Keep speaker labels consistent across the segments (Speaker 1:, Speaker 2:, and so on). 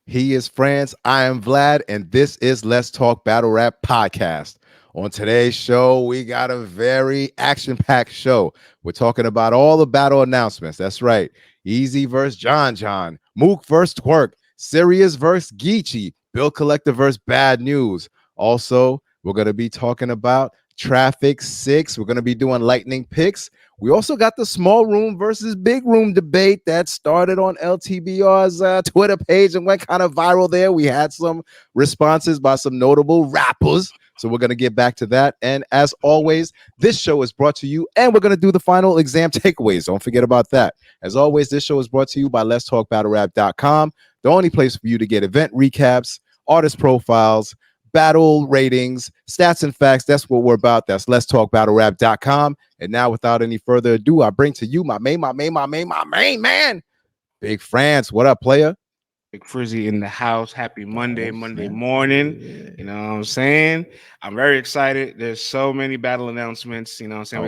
Speaker 1: He is France. I am Vlad, and this is Let's Talk Battle Rap Podcast. On today's show, we got a very action-packed show. We're talking about all the battle announcements. That's right. Eazy versus John, Mook versus Twork, Serius versus Geechi, Bill Collector versus Bad Newz. Also, we're going to be talking about Traffic 6. We're going to be doing lightning picks. We also got the small room versus big room debate that started on LTBR's Twitter page and went kind of viral there. We had some responses by some notable rappers. So we're going to get back to that. And as always, this show is brought to you, and we're going to do the final exam takeaways. Don't forget about that. As always, this show is brought to you by letstalkbattlerap.com, the only place for you to get event recaps, artist profiles, battle ratings, stats and facts. That's what we're about. That's letstalkbattlerap.com. And now, without any further ado, I bring to you my main man, Big France. What up, player?
Speaker 2: Big Frizzy in the house. Happy Monday morning.
Speaker 1: Yeah.
Speaker 2: You know what I'm saying? I'm very excited. There's so many battle announcements. You know what I'm saying?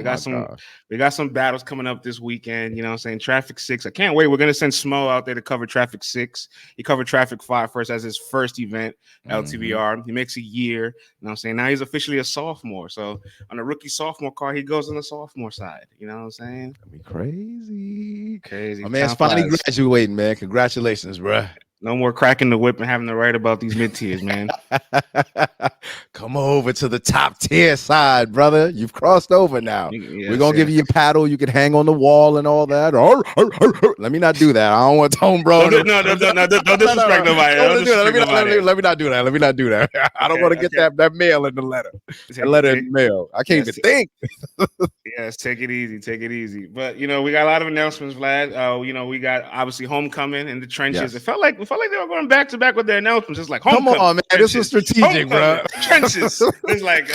Speaker 2: We got some battles coming up this weekend. You know what I'm saying? Traffic 6. I can't wait. We're gonna send Smo out there to cover Traffic 6. He covered Traffic 5 first as his first event, LTBR. He makes a year. You know what I'm saying? Now he's officially a sophomore. So on the rookie sophomore card, he goes on the sophomore side. You know what I'm saying?
Speaker 1: That'd be crazy.
Speaker 2: Crazy.
Speaker 1: My man's finally graduating, man. Congratulations, bro.
Speaker 2: No more cracking the whip and having to write about these mid-tiers, man.
Speaker 1: Come over to the top tier side, brother. You've crossed over now.
Speaker 2: Yes,
Speaker 1: we're going to give you your paddle. You can hang on the wall and all that. Let me not do that. I don't want tone, bro.
Speaker 2: Don't disrespect nobody.
Speaker 1: Let me not do that. I don't want to get that mail in the letter. The letter in the mail. I can't even think.
Speaker 2: Yes, take it easy. But, you know, we got a lot of announcements, Vlad. You know, we got, obviously, homecoming in the trenches.
Speaker 1: Yes.
Speaker 2: It felt like they were going back to back with their announcements. It's like homecoming.
Speaker 1: Come on, man. This was strategic, bro.
Speaker 2: Trenches. It's like,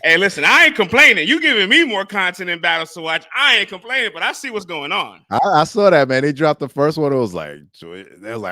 Speaker 2: hey, listen, I ain't complaining. You giving me more content and battles to watch. I ain't complaining, but I see what's going on.
Speaker 1: I saw that, man. They dropped the first one. It was like,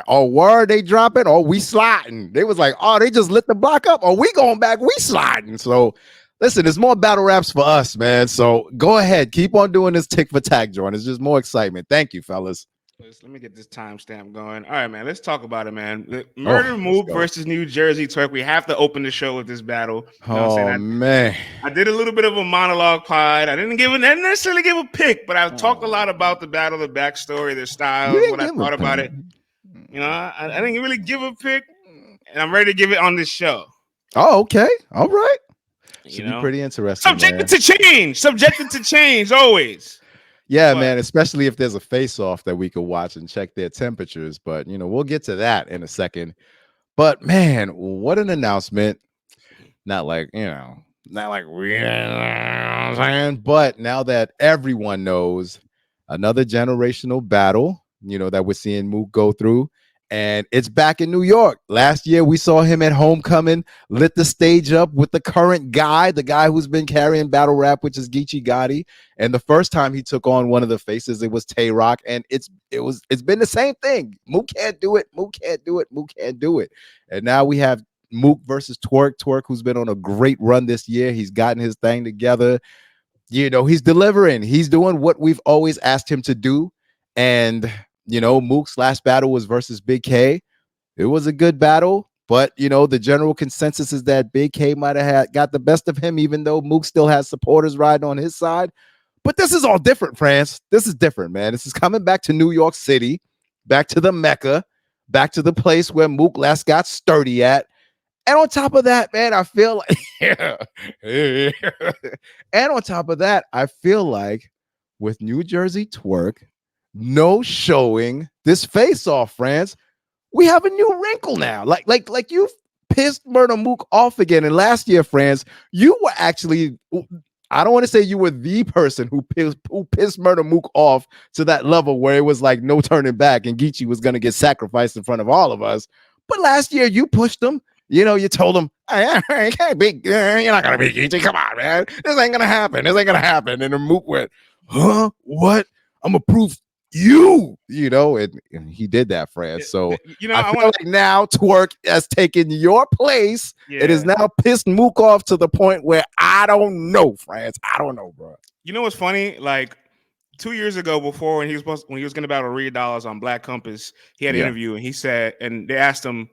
Speaker 1: oh, word, they dropping? Oh, we sliding. They was like, oh, they just lit the block up. Oh, we going back. We sliding. So, listen, there's more battle raps for us, man. So go ahead. Keep on doing this tick for tack, Jordan. It's just more excitement. Thank you, fellas.
Speaker 2: Let me get this timestamp going. All right, man. Let's talk about it, man. Murda Mook versus New Jersey Twork. We have to open the show with this battle.
Speaker 1: You know man.
Speaker 2: I did a little bit of a monologue pod. I didn't necessarily give a pick, but I talked a lot about the battle, the backstory, their styles, what I thought about it. You know, I didn't really give a pick, and I'm ready to give it on this show.
Speaker 1: Oh, okay. All right. Should be pretty interesting.
Speaker 2: Subjected to change always.
Speaker 1: Yeah, man, especially if there's a face-off that we could watch and check their temperatures. But, you know, we'll get to that in a second. But, man, what an announcement. Not like we but now that everyone knows, another generational battle, you know, that we're seeing Mook go through. And it's back in New York. Last year, we saw him at Homecoming, lit the stage up with the current guy, the guy who's been carrying battle rap, which is Geechi Gotti. And the first time he took on one of the faces, it was Twork. And it's been the same thing. Mook can't do it. Mook can't do it. And now we have Mook versus Twork. Twork, who's been on a great run this year. He's gotten his thing together. You know, he's delivering. He's doing what we've always asked him to do. And you know, Mook's last battle was versus Big K. It was a good battle, but, you know, the general consensus is that Big K might have got the best of him, even though Mook still has supporters riding on his side. But this is all different, France. This is different, man. This is coming back to New York City, back to the Mecca, back to the place where Mook last got sturdy at. And on top of that, man, I feel like, and on top of that, I feel like with New Jersey Twork, no showing this face-off, France, we have a new wrinkle now. Like you've pissed Murda Mook off again. And last year, France, you were actually, I don't want to say you were the person who pissed Murda Mook off to that level where it was like no turning back and Geechi was going to get sacrificed in front of all of us. But last year, you pushed him. You know, you told him, hey, can't be, you're not going to be Geechi. Come on, man. This ain't going to happen. And then Mook went, huh? What? I'm going to prove you know, and he did that, France. So
Speaker 2: you know,
Speaker 1: I feel like now Twork has taken your place. Yeah. It is now pissed Mook off to the point where I don't know, France. I don't know, bro.
Speaker 2: You know what's funny? Like, 2 years ago, before when he was going to battle Reed Dollars on Black Compass, he had an interview and he said, and they asked him,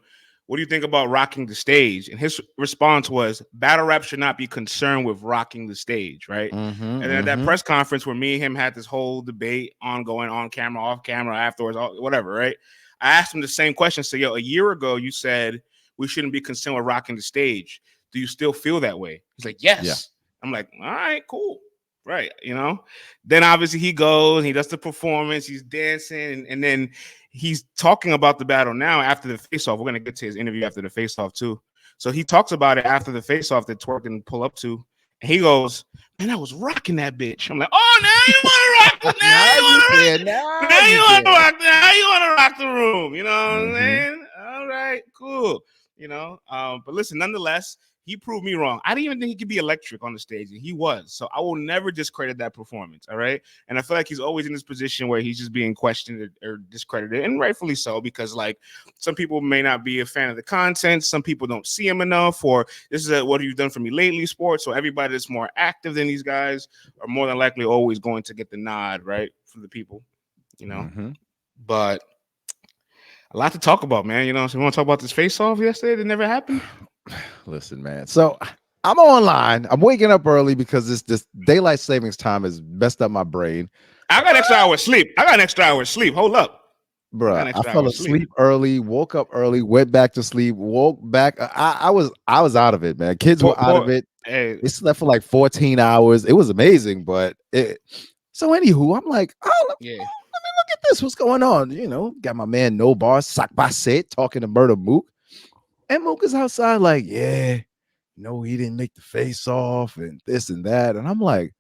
Speaker 2: "What do you think about rocking the stage?" And his response was, "Battle rap should not be concerned with rocking the stage, right?" And then at that press conference where me and him had this whole debate ongoing, on camera, off camera, afterwards, whatever, right? I asked him the same question. So, yo, a year ago you said we shouldn't be concerned with rocking the stage. Do you still feel that way? He's like, yes. Yeah. I'm like, all right, cool. Right. Then obviously he goes, he does the performance, he's dancing, and then he's talking about the battle now after the face-off. We're going to get to his interview after the face-off too. So he talks about it after the face-off that Twork didn't pull up to. And he goes, "Man, I was rocking that bitch." I'm like, "Oh, now you want to rock. Now you want to rock. Now you want to rock the room." You know what I'm saying? All right, cool. But listen, nonetheless, he proved me wrong. I didn't even think he could be electric on the stage, and he was. So I will never discredit that performance, all right? And I feel like he's always in this position where he's just being questioned or discredited, and rightfully so, because, like, some people may not be a fan of the content. Some people don't see him enough, or this is what have you done for me lately, sports. So everybody that's more active than these guys are more than likely always going to get the nod, right, from the people, But a lot to talk about, man. So we want to talk about this face-off yesterday that never happened.
Speaker 1: Listen, man. So I'm online. I'm waking up early because this daylight savings time has messed up my brain.
Speaker 2: I got an extra hour sleep. Hold up.
Speaker 1: Bruh, I fell asleep early, woke up early, went back to sleep, woke back. I was out of it, man. Kids were out of it. Hey. They slept for like 14 hours. It was amazing, but so anywho, I'm like, let me look at this. What's going on? Got my man No Bar Sakbaset talking to Murda Mook. And Mook is outside like, he didn't make the face off and this and that. And I'm like,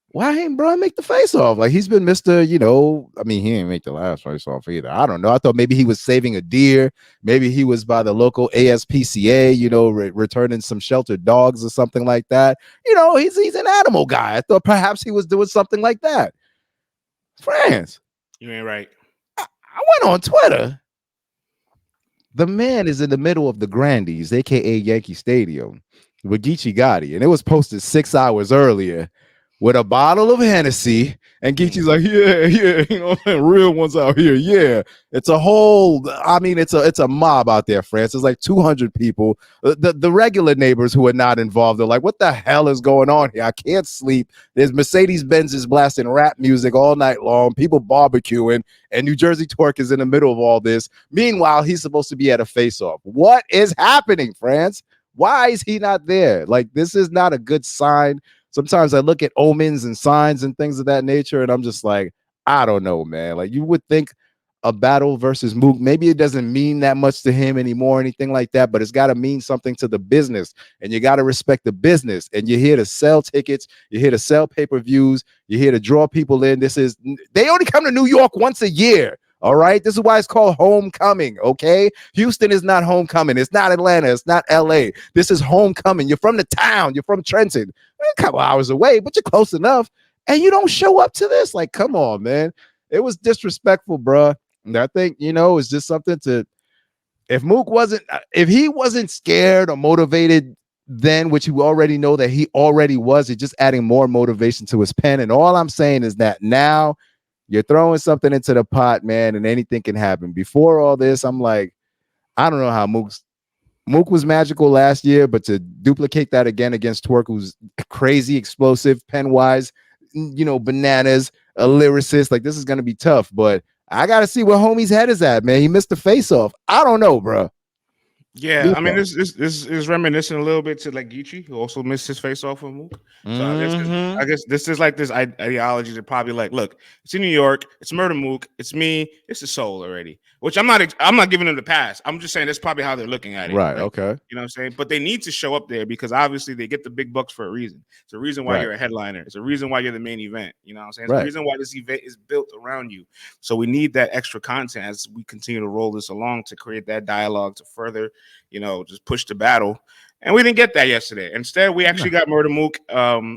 Speaker 1: why ain't Brian make the face off? Like, he's been Mr. He didn't make the last face off either. I don't know. I thought maybe he was saving a deer. Maybe he was by the local ASPCA, returning some sheltered dogs or something like that. He's an animal guy. I thought perhaps he was doing something like that. France.
Speaker 2: You ain't right.
Speaker 1: I went on Twitter. The man is in the middle of the Grandies, aka Yankee Stadium, with Geechi Gotti, and it was posted 6 hours earlier with a bottle of Hennessy. And Geechi's like, real ones out here. Yeah, it's a whole. It's a mob out there, France. There's like 200 people. The regular neighbors who are not involved are like, what the hell is going on here? I can't sleep. There's Mercedes-Benz's blasting rap music all night long. People barbecuing, and New Jersey Twork is in the middle of all this. Meanwhile, he's supposed to be at a face-off. What is happening, France? Why is he not there? Like, this is not a good sign. Sometimes I look at omens and signs and things of that nature, and I'm just like, I don't know, man. Like, you would think a battle versus Mook, maybe it doesn't mean that much to him anymore, anything like that, but it's got to mean something to the business, and you got to respect the business. And you're here to sell tickets, you're here to sell pay-per-views, you're here to draw people in. They only come to New York once a year. All right. This is why it's called homecoming. Okay. Houston is not homecoming. It's not Atlanta. It's not LA. This is homecoming. You're from the town. You're from Trenton. A couple hours away, but you're close enough. And you don't show up to this. Like, come on, man. It was disrespectful, bro. And I think, it's just something if he wasn't scared or motivated then, which you already know that he already was, it's just adding more motivation to his pen. And all I'm saying is that now you're throwing something into the pot, man, and anything can happen. Before all this, I'm like, I don't know how Mook was magical last year, but to duplicate that again against Twork, who's crazy, explosive, pen-wise, bananas, a lyricist, like, this is going to be tough. But I got to see where homie's head is at, man. He missed the face-off. I don't know, bro.
Speaker 2: Yeah, this is reminiscent a little bit to like Geechi, who also missed his face off with Mook. So I guess this is like this ideology that probably like, look, it's in New York, it's Murda Mook, it's me, it's the soul already. Which I'm not giving them the pass. I'm just saying that's probably how they're looking at it.
Speaker 1: Right. Okay.
Speaker 2: You know what I'm saying? But they need to show up there because obviously they get the big bucks for a reason. It's a reason why you're a headliner. It's a reason why you're the main event. You know what I'm saying? It's the reason why this event is built around you. So we need that extra content as we continue to roll this along to create that dialogue to further, just push the battle. And we didn't get that yesterday. Instead, we actually got Murda Mook.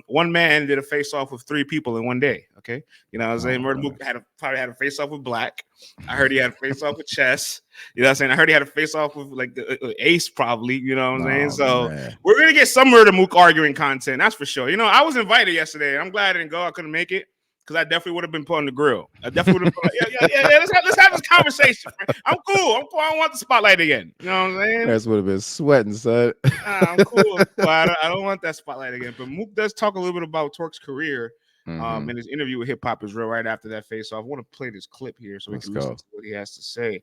Speaker 2: One man did a face-off with 3 people in one day. Okay. You know what I'm saying? Murda Mook probably had a face-off with Black. I heard he had a face-off with Chess. You know what I'm saying? I heard he had a face-off with like the Ace probably. You know what I'm saying? So we're going to get some Murda Mook arguing content. That's for sure. I was invited yesterday. I'm glad I didn't go. I couldn't make it because I definitely would have been put on the grill. I definitely would have been like, yeah. Let's have this conversation, friend. I'm cool. I don't want the spotlight again. You know what I'm saying?
Speaker 1: That's would have been sweating, son.
Speaker 2: I'm cool. I don't want that spotlight again. But Mook does talk a little bit about Twork's career in his interview with Hip Hop Is Real right after that face off. I want to play this clip here so we can listen to what he has to say. I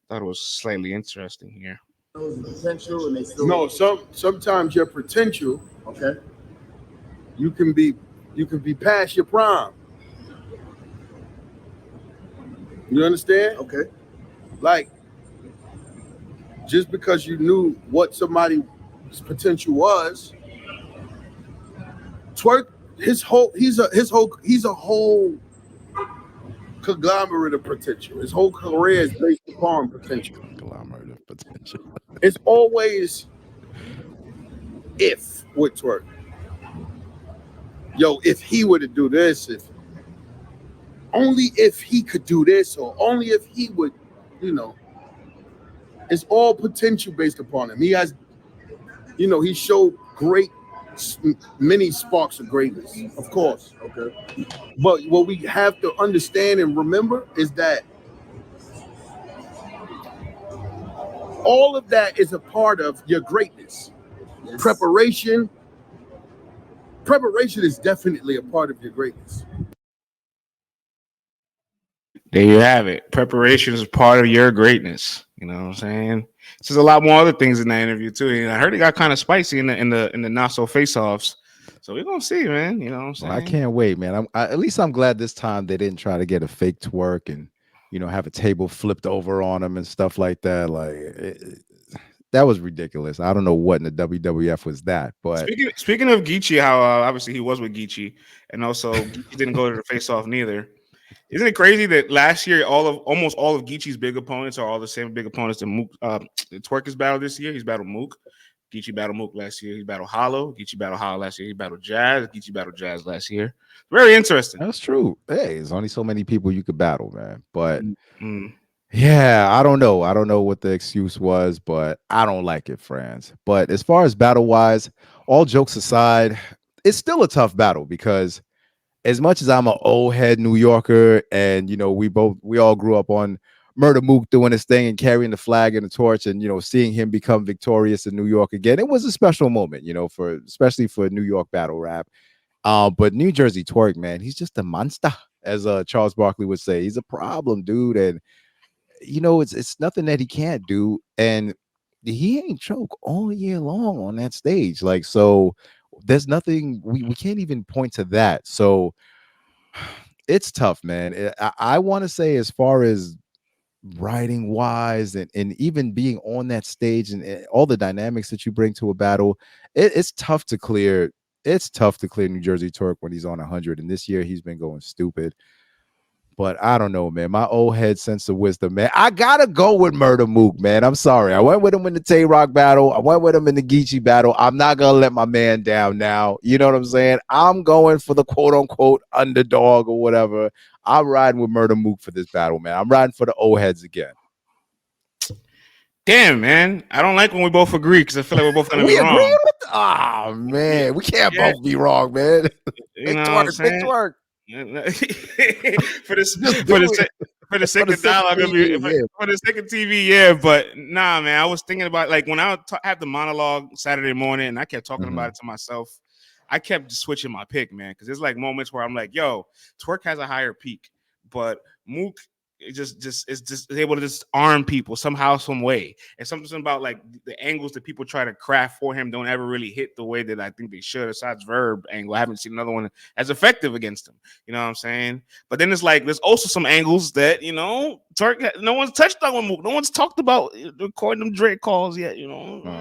Speaker 2: thought it was slightly interesting here.
Speaker 3: Potential and they still no. Sometimes your potential, okay, you can be past your prime. You understand? Okay. Like, just because you knew what somebody's potential was, Twork, he's a whole conglomerate of potential. His whole career is based upon potential.
Speaker 1: Conglomerate of potential.
Speaker 3: It's always if with Twork. Yo, if he were to do this, only if he could do this, or only if he would, it's all potential based upon him. He has, he showed many sparks of greatness, of course. Okay. But what we have to understand and remember is that all of that is a part of your greatness. Yes. Preparation is definitely a part of your greatness.
Speaker 2: There you have it. Preparation is part of your greatness. You know what I'm saying? There's a lot more other things in that interview too. And I heard it got kind of spicy in the not so face-offs. So we're gonna see, man. You know what I'm saying?
Speaker 1: Well, I can't wait, man. At least I'm glad this time they didn't try to get a fake Twork and have a table flipped over on him and stuff like that. Like that was ridiculous. I don't know what in the WWF was that. But
Speaker 2: speaking of Geechi, how obviously he was with Geechi, and also Geechi didn't go to the face-off neither. Isn't it crazy that last year almost all of Geechi's big opponents are all the same big opponents that Mook Twork has battled this year? He's battled Mook. Geechi battled Mook last year. He battled Hollow. Geechi battled Hollow last year. He battled Jazz. Geechi battled Jazz last year. Very interesting.
Speaker 1: That's true. Hey, there's only so many people you could battle, man. But yeah, I don't know. I don't know what the excuse was, but I don't like it, friends. But as far as battle-wise, all jokes aside, it's still a tough battle because as much as I'm an old head New Yorker, and we all grew up on Murda Mook doing his thing and carrying the flag and the torch, and seeing him become victorious in New York again, it was a special moment, especially for New York battle rap. But New Jersey Twork, man, he's just a monster, as Charles Barkley would say. He's a problem, dude, and it's nothing that he can't do, and he ain't choke all year long on that stage, like so. There's nothing we can't even point to that. So it's tough, man. I want to say, as far as writing wise and even being on that stage and all the dynamics that you bring to a battle, it's tough to clear. It's tough to clear New Jersey Twork when he's on 100. And this year he's been going stupid. But I don't know, man. My old head sense of wisdom, man. I gotta go with Murda Mook, man. I'm sorry. I went with him in the Tay-Rock battle. I went with him in the Geechi battle. I'm not gonna let my man down now. You know what I'm saying? I'm going for the quote-unquote underdog or whatever. I'm riding with Murda Mook for this battle, man. I'm riding for the old heads again.
Speaker 2: Damn, man. I don't like when we both agree because I feel like we're both gonna be wrong.
Speaker 1: Oh, man. We can't both be wrong, man.
Speaker 2: Big Twork. for the sake of dialogue, for the sake of TV, yeah. But nah, man, I was thinking about, like, when I had the monologue Saturday morning and I kept talking about it to myself, I kept just switching my pick, man, because there's like moments where I'm like, yo, Twork has a higher peak, but Mook is able to just arm people somehow, some way. And something about like the angles that people try to craft for him don't ever really hit the way that I think they should. Besides Verb angle, I haven't seen another one as effective against him. You know what I'm saying? But then it's like there's also some angles that Twork, no one's touched on with Mook. No one's talked about recording them Drake calls yet. You know what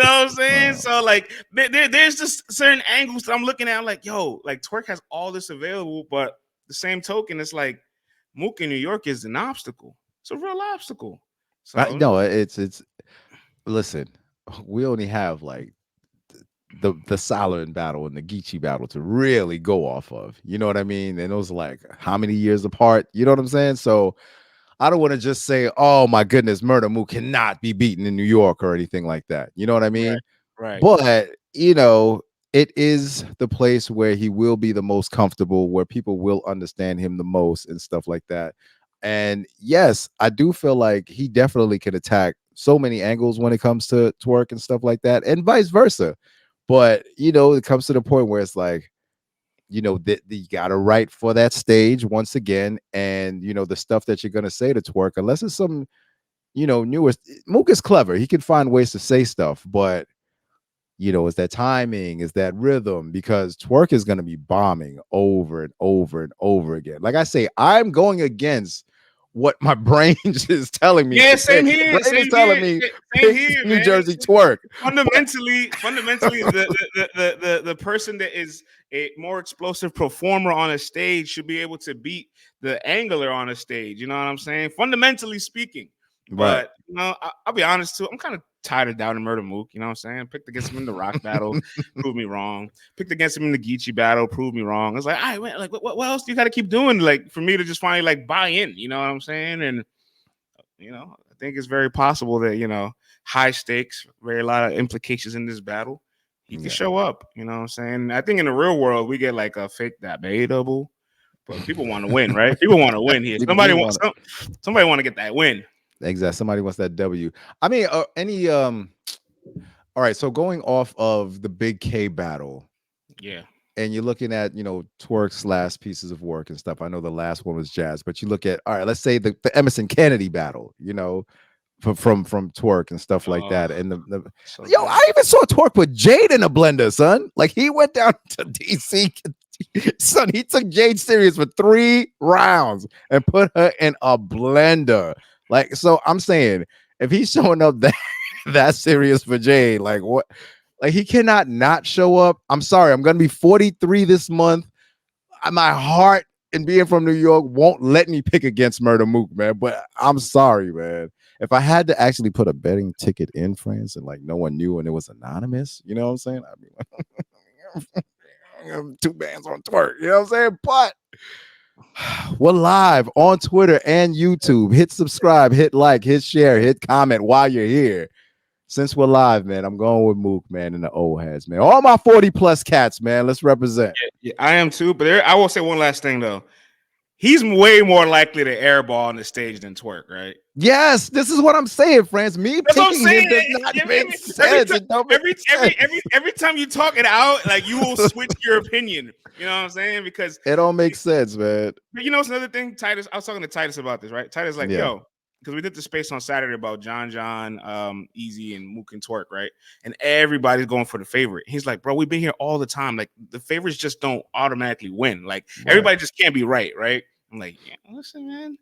Speaker 2: I'm saying? So like there's just certain angles that I'm looking at. I'm like, yo, like Twork has all this available, but the same token, it's like Mook in New York is an obstacle. It's a real obstacle. So
Speaker 1: no, it's listen, we only have like the Solomon battle and the Geechi battle to really go off of. You know what I mean? And those are like how many years apart? You know what I'm saying? So I don't want to just say, oh my goodness, Murda Mook cannot be beaten in New York or anything like that. You know what I mean?
Speaker 2: Right.
Speaker 1: But it is the place where he will be the most comfortable, where people will understand him the most and stuff like that. And yes, I do feel like he definitely can attack so many angles when it comes to Twork and stuff like that, and vice versa. But it comes to the point where it's like, that you got to write for that stage once again, and the stuff that you're gonna say to Twork, unless it's some newer. Mook is clever; he can find ways to say stuff, but is that timing, is that rhythm, because Twork is going to be bombing over and over and over again. Like I say, I'm going against what my brain is telling me.
Speaker 2: Yeah, same here.
Speaker 1: Brain is telling me
Speaker 2: same here,
Speaker 1: New
Speaker 2: man.
Speaker 1: Jersey Twork.
Speaker 2: Fundamentally, the person that is a more explosive performer on a stage should be able to beat the angler on a stage. You know what I'm saying? Fundamentally speaking. But I'll be honest too. I'm kind of tired of doubting Murda Mook. You know what I'm saying? Picked against him in the Rock battle, proved me wrong. Picked against him in the Geechi battle, proved me wrong. It's like, all right, like what else do you got to keep doing, like for me to just finally like buy in? You know what I'm saying? And I think it's very possible that high stakes, very a lot of implications in this battle. He can show up. You know what I'm saying? I think in the real world we get like a fake debatable, but people want to win, right? People want to win here. Somebody want to get that win.
Speaker 1: Exactly. Somebody wants that W. I mean, all right. So going off of the Big K battle, and you're looking at Twork's last pieces of work and stuff. I know the last one was Jazz, but you look at, all right, let's say the Emerson Kennedy battle, from Twork and stuff like that. And I even saw Twork put Jade in a blender, son. Like he went down to DC. Son, he took Jade Serious for 3 rounds and put her in a blender. Like, so I'm saying, if he's showing up that serious for Jade, like what? Like he cannot not show up. I'm sorry, I'm gonna be 43 this month. My heart and being from New York won't let me pick against Murda Mook, man. But I'm sorry, man. If I had to actually put a betting ticket in, friends, and like no one knew and it was anonymous, you know what I'm saying? I mean, 2 bands on Twork, you know what I'm saying? But we're live on Twitter and YouTube. Hit subscribe, hit like, hit share, hit comment while you're here. Since we're live, man, I'm going with Mook, man, and the old heads, man. All my 40+ cats, man. Let's represent.
Speaker 2: Yeah, I am too. But I will say one last thing though. He's way more likely to airball on the stage than Twork, right?
Speaker 1: Yes, this is what I'm saying, friends. Me picking him does not make sense.
Speaker 2: Every time you talk it out, like you will switch your opinion. You know what I'm saying? Because
Speaker 1: it don't make sense, man.
Speaker 2: But it's another thing, Titus. I was talking to Titus about this, right? Titus like, yo, because we did the space on Saturday about John, Eazy, and Mook and Twork, right? And everybody's going for the favorite. He's like, bro, we've been here all the time. Like the favorites just don't automatically win. Like everybody just can't be right? I'm like, yeah, listen, man.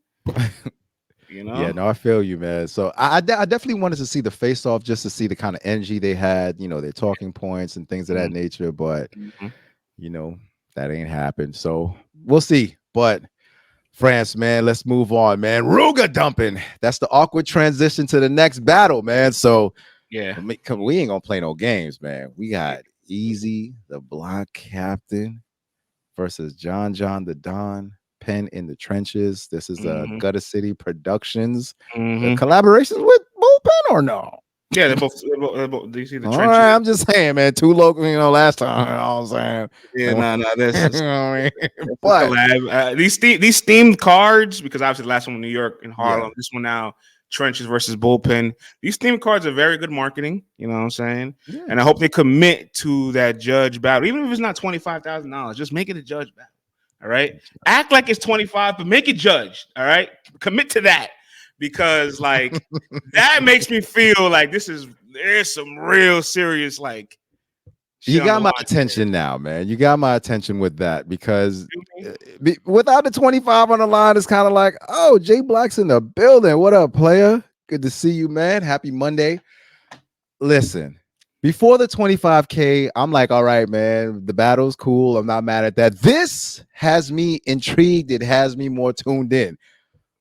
Speaker 1: Yeah, no, I feel you, man. So I definitely wanted to see the face off just to see the kind of energy they had, their talking points and things of that nature. But that ain't happened. So we'll see. But France, man, let's move on, man. Ruga dumping. That's the awkward transition to the next battle, man. So we ain't gonna play no games, man. We got Eazy, the block captain, versus John the Don. Pen in the trenches. This is Gutter City Productions. Collaborations with Bullpen or no?
Speaker 2: Yeah, they're both do you see the trenches?
Speaker 1: All right, I'm just saying, man. 2 local, last time. You know what I'm saying?
Speaker 2: Yeah, no, this. But these themed cards, because obviously the last one was New York and Harlem. This one now trenches versus Bullpen. These themed cards are very good marketing. You know what I'm saying? Yeah. And I hope they commit to that judge battle, even if it's not $25,000. Just make it a judge battle. All right. Act like it's 25, but make it judged. All right. Commit to that, because like that makes me feel like there's some real serious like.
Speaker 1: You got my attention now, man. You got my attention with that, because without the 25 on the line, it's kind of like, oh, Jay Black's in the building. What up, player? Good to see you, man. Happy Monday. Listen. Before the 25K, I'm like, all right, man, the battle's cool. I'm not mad at that. This has me intrigued. It has me more tuned in.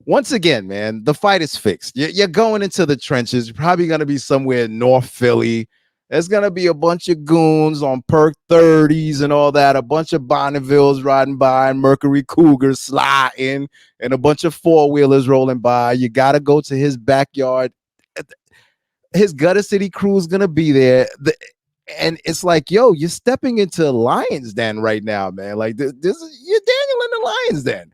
Speaker 1: Once again, man, the fight is fixed. You're going into the trenches. You're probably going to be somewhere in North Philly. There's going to be a bunch of goons on perk 30s and all that, a bunch of Bonnevilles riding by, and Mercury Cougars sliding, and a bunch of 4-wheelers rolling by. You got to go to his backyard. His Gutter City crew is gonna be there. And it's like, yo, you're stepping into Lion's Den right now, man. Like this is you're Daniel in the Lion's Den.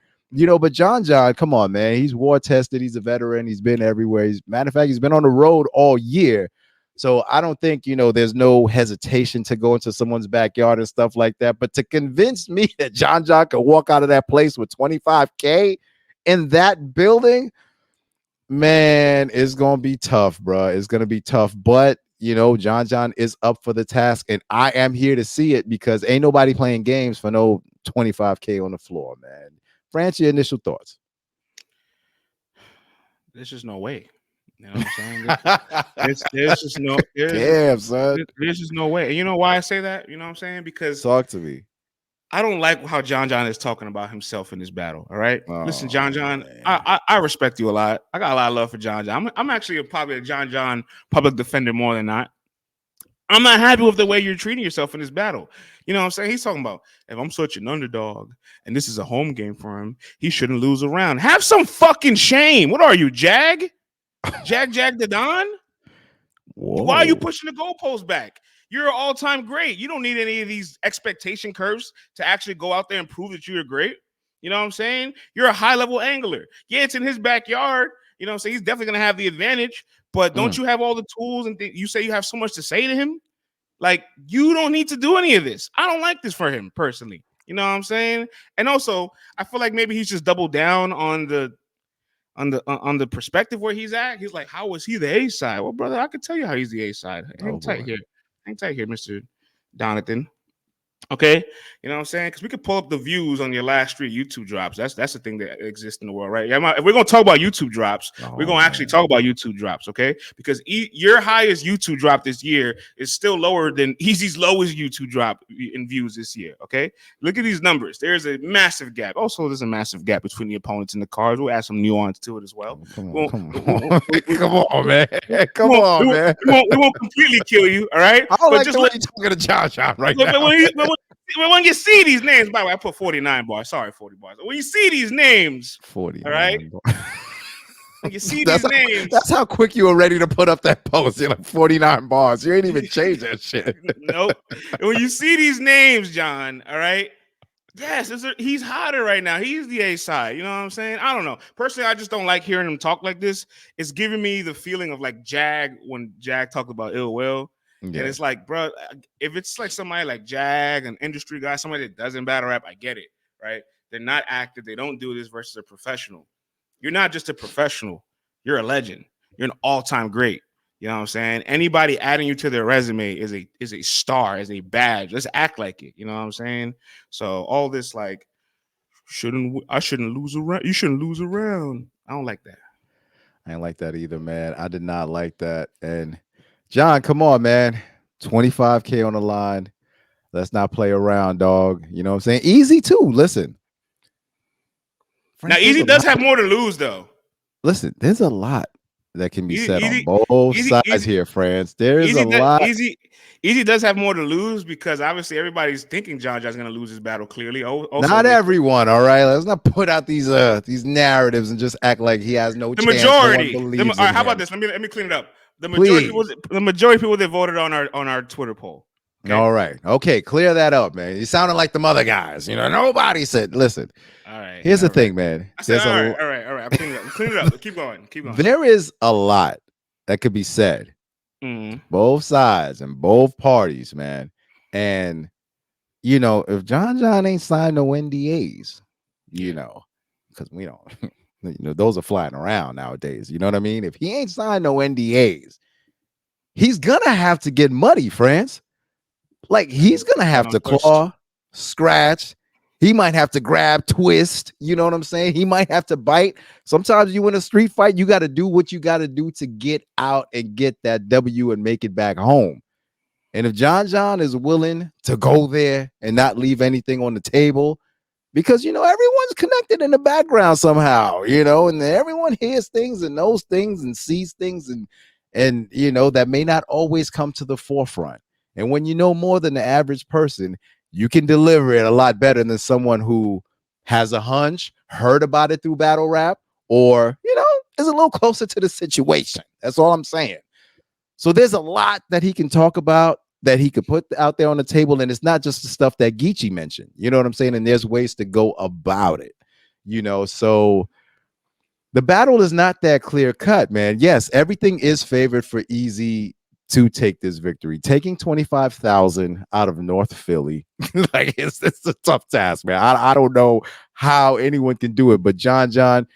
Speaker 1: But John, come on, man. He's war tested. He's a veteran. He's been everywhere. Matter of fact, he's been on the road all year. So I don't think, there's no hesitation to go into someone's backyard and stuff like that. But to convince me that John could walk out of that place with $25K in that building, man, it's going to be tough, bro. It's going to be tough. But, John is up for the task. And I am here to see it because ain't nobody playing games for no $25K on the floor, man. France, your initial thoughts?
Speaker 2: There's just no way. You know what I'm saying? There's just no. There's just no way. And you know why I say that? You know what I'm saying? Because
Speaker 1: talk to me.
Speaker 2: I don't like how John is talking about himself in this battle. All right, listen, John, I respect you a lot. I got a lot of love for John. I'm actually probably a John public defender more than not. I'm not happy with the way you're treating yourself in this battle. You know what I'm saying? He's talking about, if I'm such an underdog and this is a home game for him, he shouldn't lose a round. Have some fucking shame. What are you, Jag the Don? Whoa. Why are you pushing the goalpost back? You're an all-time great. You don't need any of these expectation curves to actually go out there and prove that you're great. You know what I'm saying? You're a high-level angler. Yeah, it's in his backyard. You know what I'm saying? He's definitely going to have the advantage. But don't you have all the tools and you say you have so much to say to him? Like, you don't need to do any of this. I don't like this for him personally. You know what I'm saying? And also, I feel like maybe he's just doubled down on the perspective where he's at. He's like, how was he the A side? Well, brother, I can tell you how he's the A side. Hang tight here, Mr. Donathan. Okay, you know what I'm saying? Because we could pull up the views on your last 3 YouTube drops. That's the thing that exists in the world, right? Yeah, if we're gonna talk about YouTube drops, we're gonna actually talk about YouTube drops, okay? Because your highest YouTube drop this year is still lower than Eazy's lowest YouTube drop in views this year. Okay, look at these numbers. There's a massive gap. Also, there's a massive gap between the opponents and the cards. We'll add some nuance to it as well.
Speaker 1: Come on, man. Come on, man.
Speaker 2: We won't completely kill you, all right?
Speaker 1: I don't like the way you're talking to John right now.
Speaker 2: When you see these names, by the way, I put 49 bars. Sorry, 40 bars. When you see these names,
Speaker 1: 40,
Speaker 2: all right. When you see these names,
Speaker 1: that's how quick you were ready to put up that post. You're like 49 bars. You ain't even changed that shit.
Speaker 2: Nope. And when you see these names, John, all right. Yes, he's hotter right now. He's the A side. You know what I'm saying? I don't know. Personally, I just don't like hearing him talk like this. It's giving me the feeling of like Jag when Jag talked about ill will. Yeah. And it's like, bro, if it's like somebody like Jag, an industry guy, somebody that doesn't battle rap, I get it, right? They're not active. They don't do this versus a professional. You're not just a professional. You're a legend. You're an all-time great. You know what I'm saying? Anybody adding you to their resume is a star, is a badge. Let's act like it. You know what I'm saying? So all this like, I shouldn't lose a round. You shouldn't lose a round. I don't like that.
Speaker 1: I ain't like that either, man. I did not like that. And John, come on, man. 25K on the line. Let's not play around, dog. You know what I'm saying? Eazy too. Listen.
Speaker 2: Now, Eazy does have more to lose, though.
Speaker 1: Listen, there's a lot that can be said on both sides here, friends. There's a lot.
Speaker 2: Eazy does have more to lose because obviously everybody's thinking John's going to lose his battle clearly. Also,
Speaker 1: not everyone, all right? Let's not put out these narratives and just act like he has no chance.
Speaker 2: Majority. All right, how about this? Let me clean it up. The majority of people that voted on our Twitter poll.
Speaker 1: Okay? All right. Okay, clear that up, man. You sounded like the other guys. You know, nobody said, listen.
Speaker 2: All right.
Speaker 1: Here's the thing, man.
Speaker 2: I said, all right. I'm cleaning it up. Keep going.
Speaker 1: There is a lot that could be said. Both sides and both parties, man. And, you know, if John ain't signed no NDAs, you know, because we don't, you know, those are flying around nowadays. You know what I mean? If he ain't signed no NDAs, he's going to have to get money, friends. Like, he's going to have to claw, scratch. He might have to grab, twist. You know what I'm saying? He might have to bite. Sometimes you win a street fight, you got to do what you got to do to get out and get that W and make it back home. And if John is willing to go there and not leave anything on the table, because, you know, everyone's connected in the background somehow, you know, and everyone hears things and knows things and sees things and you know, that may not always come to the forefront. And when you know more than the average person, you can deliver it a lot better than someone who has a hunch, heard about it through battle rap, or, you know, is a little closer to the situation. That's all I'm saying. So there's a lot that he can talk about. that he could put out there on the table, and it's not just the stuff that Geechi mentioned. You know what I'm saying? And there's ways to go about it. So the battle is not that clear cut, man. Yes, everything is favored for Eazy to take this victory. Taking 25,000 out of North Philly, like it's a tough task, man. I don't know how anyone can do it, but John,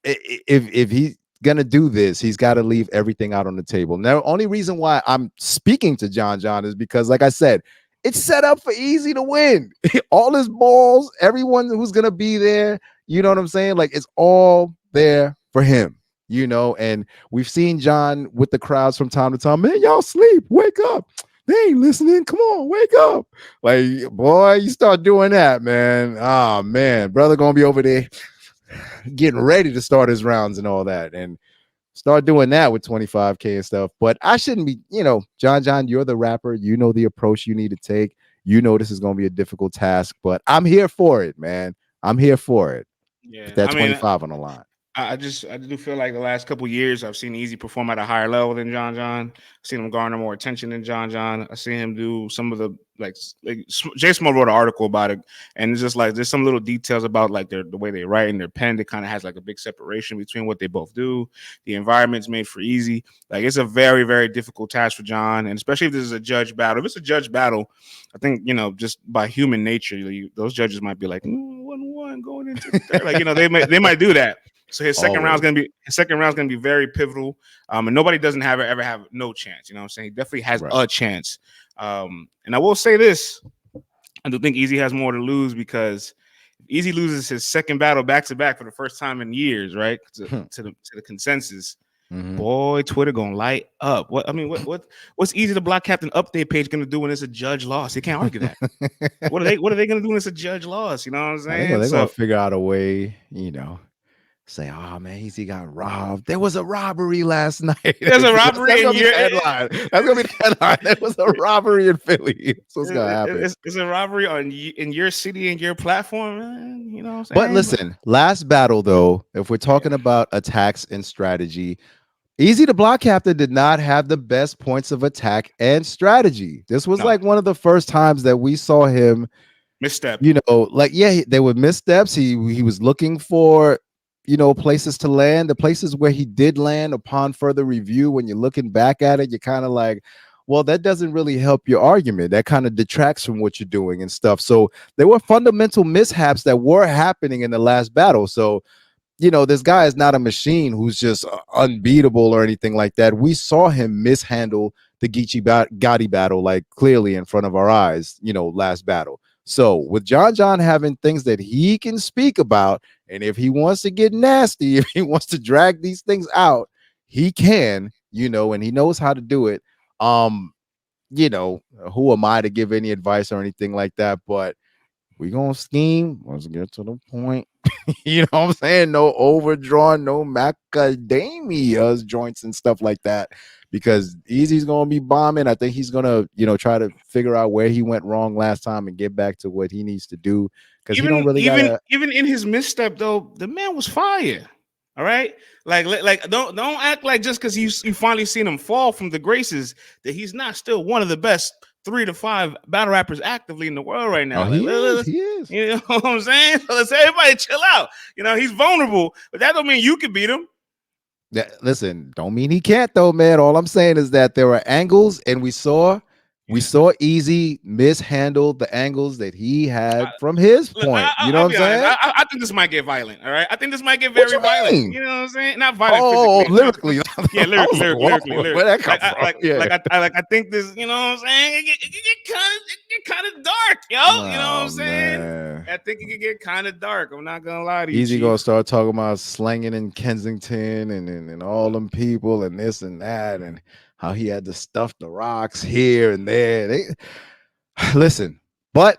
Speaker 1: if he's gonna do this, he's got to leave everything out on the table. Now, the only reason why I'm speaking to John is because, like I said, it's set up for Eazy to win. All his balls, everyone who's gonna be there, you know what I'm saying? Like, it's all there for him, and we've seen John with the crowds from time to time. Man, y'all sleep, wake up. They ain't listening. Come on, wake up. Like, boy, you start doing that, man. Oh man, brother gonna be over there getting ready to start his rounds and all that, and start doing that with 25K and stuff. But I shouldn't be, John, you're the rapper. You know the approach you need to take. This is going to be a difficult task, but I'm here for it, man. I'm here for it.
Speaker 2: Yeah,
Speaker 1: that 25 on the line.
Speaker 2: I do feel like the last couple years I've seen Eazy perform at a higher level than John. I've seen him garner more attention than John. I've seen him do some of the like Jay Smo wrote an article about it, and it's just like there's some little details about like the way they write in their pen. It kind of has like a big separation between what they both do. The environment's made for Eazy. Like, it's a very, very difficult task for John, and especially if this is a judge battle. If it's a judge battle, I think just by human nature, those judges might be like 1-1 going into the third. Like, they might do that. So his second round is gonna be very pivotal. And nobody doesn't ever have no chance. You know what I'm saying? He definitely has a chance. And I will say this: I do think Eazy has more to lose, because if Eazy loses his second battle back to back for the first time in years, right? To the consensus. Mm-hmm. Boy, Twitter gonna light up. What's Eazy the Block Captain update page gonna do when it's a judge loss? They can't argue that. What are they gonna do when it's a judge loss? You know what I'm saying?
Speaker 1: They're gonna figure out a way, say, oh man, Eazy got robbed. There was a robbery last night.
Speaker 2: There's a robbery in your
Speaker 1: headline. That's gonna be the headline. There was a robbery in Philly. That's what's gonna happen.
Speaker 2: It's a robbery in your city and your platform, man. You know what I'm saying?
Speaker 1: But listen, last battle though, if we're talking about attacks and strategy, Eazy the Block Captain did not have the best points of attack and strategy. This was like one of the first times that we saw him
Speaker 2: misstep.
Speaker 1: There were missteps. He was looking for places to land. The places where he did land upon further review, when you're looking back at it, you're kind of like, well, that doesn't really help your argument. That kind of detracts from what you're doing and stuff. So there were fundamental mishaps that were happening in the last battle. So, this guy is not a machine who's just unbeatable or anything like that. We saw him mishandle the Geechi Gotti battle, like clearly in front of our eyes, last battle. So with John having things that he can speak about, and if he wants to get nasty, if he wants to drag these things out, he can, and he knows how to do it. Who am I to give any advice or anything like that? But we're gonna scheme. Let's get to the point. You know what I'm saying? No overdrawn, no macadamia joints and stuff like that, because Eazy's gonna be bombing. I think he's gonna, try to figure out where he went wrong last time and get back to what he needs to do. Because he don't really
Speaker 2: even in his misstep though, the man was fire. All right, like don't act like just because you finally seen him fall from the graces that he's not still one of the best 3 to 5 battle rappers actively in the world right now.
Speaker 1: He is.
Speaker 2: You know what I'm saying? So let's everybody chill out. He's vulnerable, but that don't mean you can beat him.
Speaker 1: Listen, don't mean he can't though, man. All I'm saying is that there were angles, and we saw Eazy mishandle the angles that he had from his point. You know what I'm saying?
Speaker 2: I think this might get violent. All right, I think this might get very violent. You know what I'm saying? Not violent.
Speaker 1: Oh, lyrically.
Speaker 2: Yeah, lyrically.
Speaker 1: Where that come from?
Speaker 2: I think this. You know what I'm saying? It get kind of dark, yo. You know what I'm saying? Man. I think it can get kind of dark. I'm not gonna lie to you.
Speaker 1: Eazy gonna start talking about slanging in Kensington and all them people and this and that, and how he had to stuff the rocks here and there. Listen, but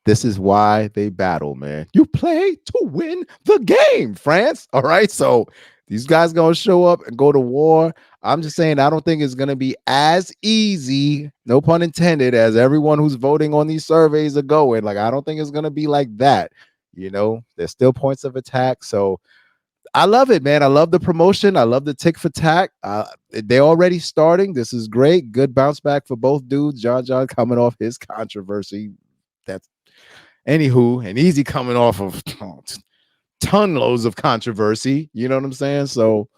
Speaker 1: this is why they battle, man. You play to win the game, France. All right. So these guys gonna show up and go to war. I'm just saying, I don't think it's gonna be as easy, no pun intended, as everyone who's voting on these surveys are going. Like, I don't think it's gonna be like that. There's still points of attack. So I love it, man. I love the promotion. I love the tick for tack. They're already starting. This is great. Good bounce back for both dudes. John coming off his controversy. That's anywho, and Eazy coming off of ton loads of controversy. You know what I'm saying? So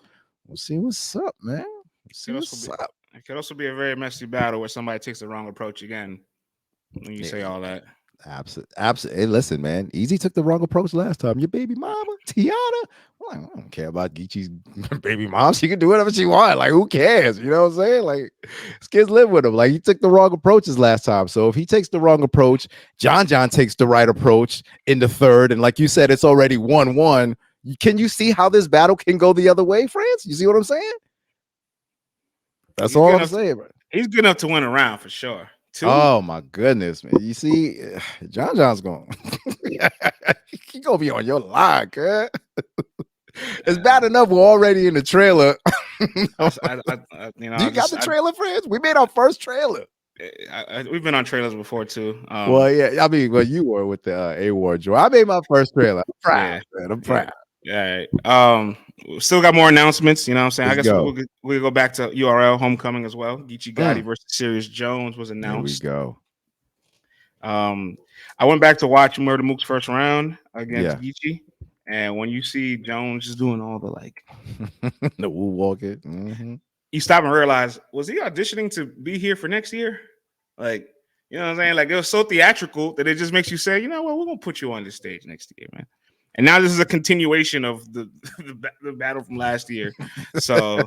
Speaker 1: we'll see what's up, man. We'll see what's up.
Speaker 2: It could also be a very messy battle where somebody takes the wrong approach again. When you say all that.
Speaker 1: Absolutely. Hey, listen, man. Eazy took the wrong approach last time. Your baby mama, Tiana. Well, I don't care about Geechi's baby mom. She can do whatever she wants. Like, who cares? You know what I'm saying? Like, his kids live with him. Like, he took the wrong approaches last time. So if he takes the wrong approach, John takes the right approach in the third. And like you said, it's already 1-1. Can you see how this battle can go the other way, France? You see what I'm saying? That's all I'm saying, bro.
Speaker 2: He's good enough to win a round for sure.
Speaker 1: Oh my goodness, man! You see, John's going. He gonna be on your line, cuz. It's bad enough we're already in the trailer. Do you got the trailer, friends? We made our first trailer.
Speaker 2: We've been on trailers before too.
Speaker 1: Well, yeah, I mean, well, you were with the A-Ward Joe. I made my first trailer. I'm proud, man. I'm proud.
Speaker 2: Yeah. Still got more announcements. You know what I'm saying? I guess we'll go back to URL Homecoming as well. Geechi versus Serius Jones was announced.
Speaker 1: Here we
Speaker 2: go. I went back to watch Murda Mook's first round against Geechi. And when you see Jones just doing all the like
Speaker 1: the woo walking,
Speaker 2: you stop and realize, was he auditioning to be here for next year? Like, you know what I'm saying? Like, it was so theatrical that it just makes you say, you know what, we're gonna put you on this stage next year, man. And now this is a continuation of the battle from last year. So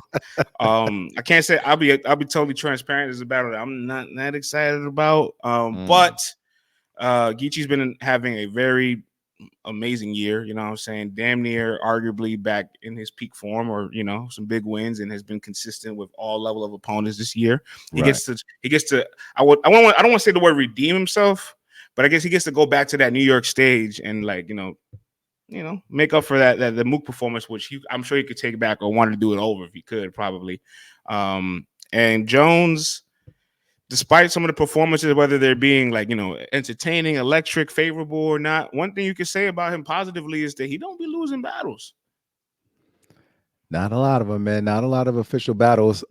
Speaker 2: I can't say I'll be totally transparent. It's a battle that I'm not that excited about. But Geechi's been having a very amazing year, you know what I'm saying? Damn near arguably back in his peak form, or you know, some big wins, and has been consistent with all level of opponents this year. He gets to I don't want to say the word redeem himself, but I guess he gets to go back to that New York stage and like, you know, make up for that the Mook performance, which I'm sure he could take back or wanted to do it over if he could, probably. And Jones, despite some of the performances, whether they're being like, you know, entertaining, electric, favorable or not, one thing you can say about him positively is that he don't be losing battles.
Speaker 1: Not a lot of them, man. Not a lot of official battles.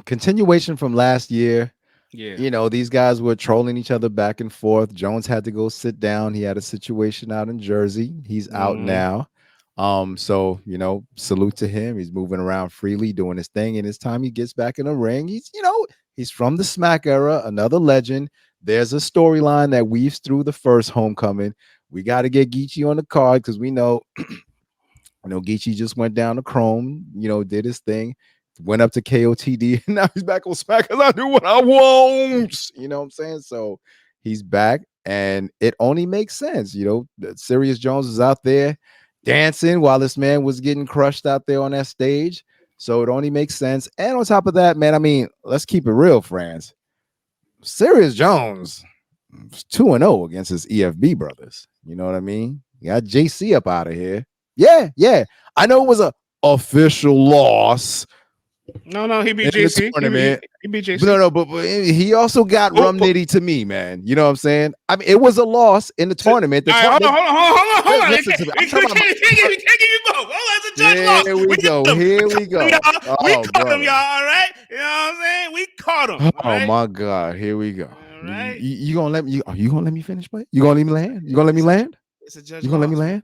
Speaker 1: Continuation from last year.
Speaker 2: Yeah,
Speaker 1: you know, these guys were trolling each other back and forth. Jones had to go sit down. He had a situation out in Jersey. He's out now. So, you know, salute to him. He's moving around freely, doing his thing. And it's time he gets back in the ring. He's, you know, he's from the Smack era, another legend. There's a storyline that weaves through the first Homecoming. We got to get Geechi on the card because we know, Geechi just went down to Chrome, you know, did his thing. Went up to KOTD, and now he's back on Smack because I do what I want. You know what I'm saying? So he's back, and it only makes sense. You know, Serius Jones is out there dancing while this man was getting crushed out there on that stage. So it only makes sense. And on top of that, man, I mean, let's keep it real, friends. Serius Jones 2-0 against his EFB brothers. You know what I mean? You got JC up out of here. Yeah. I know it was a official loss.
Speaker 2: No, he beat JC. He beat JC.
Speaker 1: No, but he also got Rum Nitty to me, man. You know what I'm saying? I mean, it was a loss in the tournament.
Speaker 2: Hold on. We can't give you both. Hold on, it's a judge loss.
Speaker 1: Here we go.
Speaker 2: We caught him, y'all. All right? You know what I'm saying? We caught him.
Speaker 1: Oh my God. Here we go.
Speaker 2: All right.
Speaker 1: You gonna let me? Are you gonna let me finish, play? You gonna let me land? You gonna let me land?
Speaker 2: It's a judge.
Speaker 1: You gonna let me land?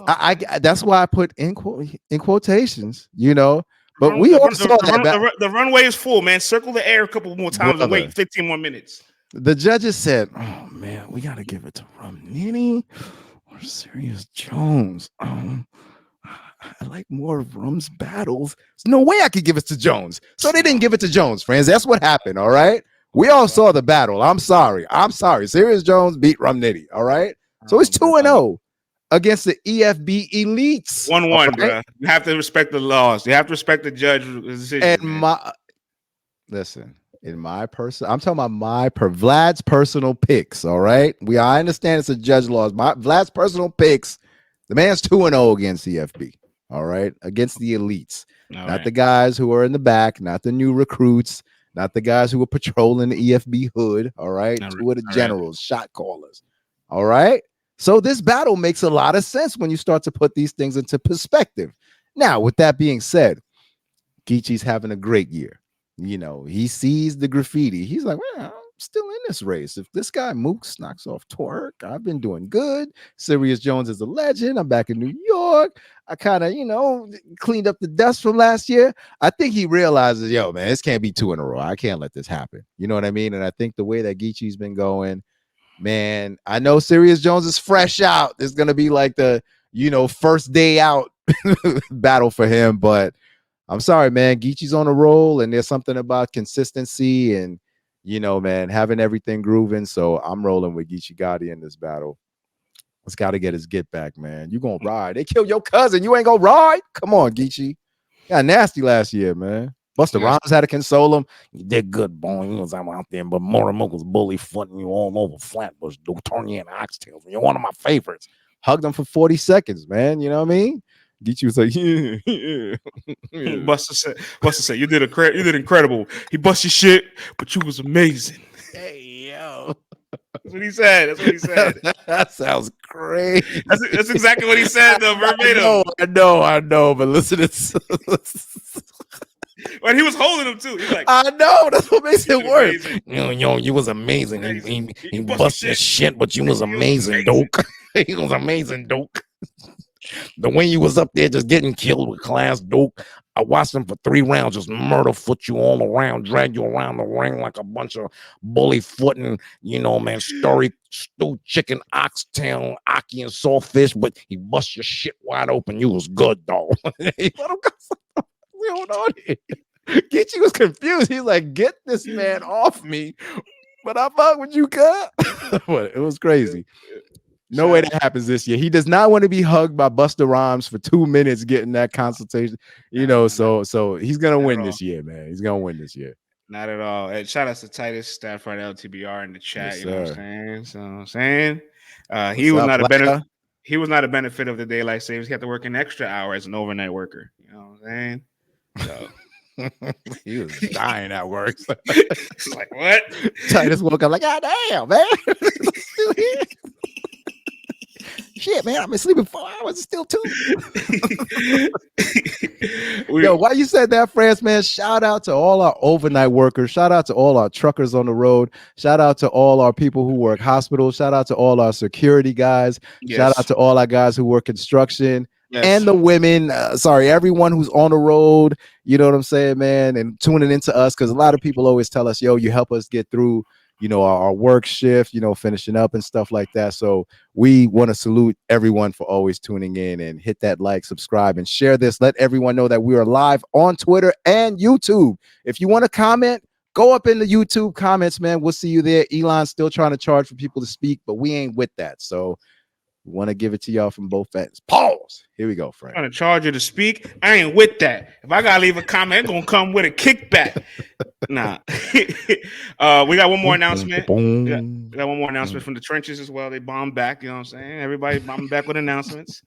Speaker 1: I that's why I put in quotations. You know. But we all saw that.
Speaker 2: The runway is full, man. Circle the air a couple more times and wait 15 more minutes.
Speaker 1: The judges said, "Oh man, we got to give it to Rum Nitty or Serius Jones. I like more of Rum's battles. There's no way I could give it to Jones. So they didn't give it to Jones, friends. That's what happened. All right. We all saw the battle. I'm sorry. Serius Jones beat Rum Nitty. All right. So it's 2-0. Against the EFB elites.
Speaker 2: 1-1, bro. You have to respect the laws. You have to respect the judge's decision.
Speaker 1: And in my person, I'm talking about Vlad's personal picks. All right. I understand it's a judge laws. Vlad's personal picks. The man's 2-0 against EFB. All right. Against the elites. Not the guys who are in the back, not the new recruits, not the guys who are patrolling the EFB hood. All right. Two of the generals, shot callers. All right. So this battle makes a lot of sense when you start to put these things into perspective. Now, with that being said, Geechi's having a great year. You know, he sees the graffiti. He's like, well, I'm still in this race. If this guy Mooks knocks off Twork, I've been doing good. Serius Jones is a legend. I'm back in New York. I kind of, cleaned up the dust from last year. I think he realizes, yo, man, this can't be 2 in a row. I can't let this happen. You know what I mean? And I think the way that Geechi's been going, man, I know Serius Jones is fresh out. It's going to be like the, first day out battle for him, but I'm sorry, man. Geechi's on a roll, and there's something about consistency and, man, having everything grooving. So I'm rolling with Geechi Gotti in this battle. It's got to get his get back, man. You gonna ride? They killed your cousin. You ain't gonna ride? Come on, Geechi. Got nasty last year, man. Busta Rhymes had to console him. You did good, boy. You was out there, but Murda Mook was bully footing you all over Flatbush, dude. Turn you into oxtails. You're one of my favorites. Hugged him for 40 seconds, man. You know what I mean? Geechi was like, yeah.
Speaker 2: Busta said, you did incredible. He bust your shit, but you was amazing.
Speaker 1: Hey, yo.
Speaker 2: That's what he said.
Speaker 1: That sounds great.
Speaker 2: That's exactly what he said, though, verbatim.
Speaker 1: I know, but listen,
Speaker 2: but he was holding him too. He's like,
Speaker 1: I know, that's what makes it worse.
Speaker 4: You was amazing. He busted your shit, but you was amazing, dope. He was amazing, dope. The way you was up there just getting killed with class, dope. I watched him for 3 rounds, just murder foot you all around, drag you around the ring like a bunch of bully footing, man, story, stew, chicken, oxtail, aki, and saltfish, but he bust your shit wide open. You was good, though.
Speaker 1: Let him go. What's going on here? Geechi was confused. He's like, get this man off me. But I fuck with you, cut. But it was crazy. No way that happens this year. He does not want to be hugged by Busta Rhymes for 2 minutes getting that consultation. So he's gonna win this year, man. He's gonna win this year.
Speaker 2: Not at all. And shout out to Titus, staff at LTBR in the chat. Yes, you know what I'm saying? So I'm saying he was not a benefit of the daylight savings. He had to work an extra hour as an overnight worker. You know what I'm saying? So
Speaker 1: he was dying at work.
Speaker 2: It's like, what?
Speaker 1: Titus woke up like, God damn, man. Still here. Shit, man, I've been sleeping 4 hours. It's still 2. Yo, why you said that, France, man? Shout out to all our overnight workers. Shout out to all our truckers on the road. Shout out to all our people who work hospitals. Shout out to all our security guys. Yes. Shout out to all our guys who work construction. Yes. And the women, everyone who's on the road, you know what I'm saying, man, and tuning into us, because a lot of people always tell us, yo, you help us get through, our work shift, finishing up and stuff like that. So we want to salute everyone for always tuning in, and hit that like, subscribe, and share this. Let everyone know that we are live on Twitter and YouTube. If you want to comment, go up in the YouTube comments, man. We'll see you there. Elon's still trying to charge for people to speak, but we ain't with that. So we want to give it to y'all from both ends. Pause. Here we go, Frank.
Speaker 2: Trying to charge you to speak. I ain't with that. If I gotta leave a comment, it's gonna come with a kickback. Nah. We got one more announcement. We got one more announcement from the trenches as well. They bombed back. You know what I'm saying? Everybody bombing back with announcements.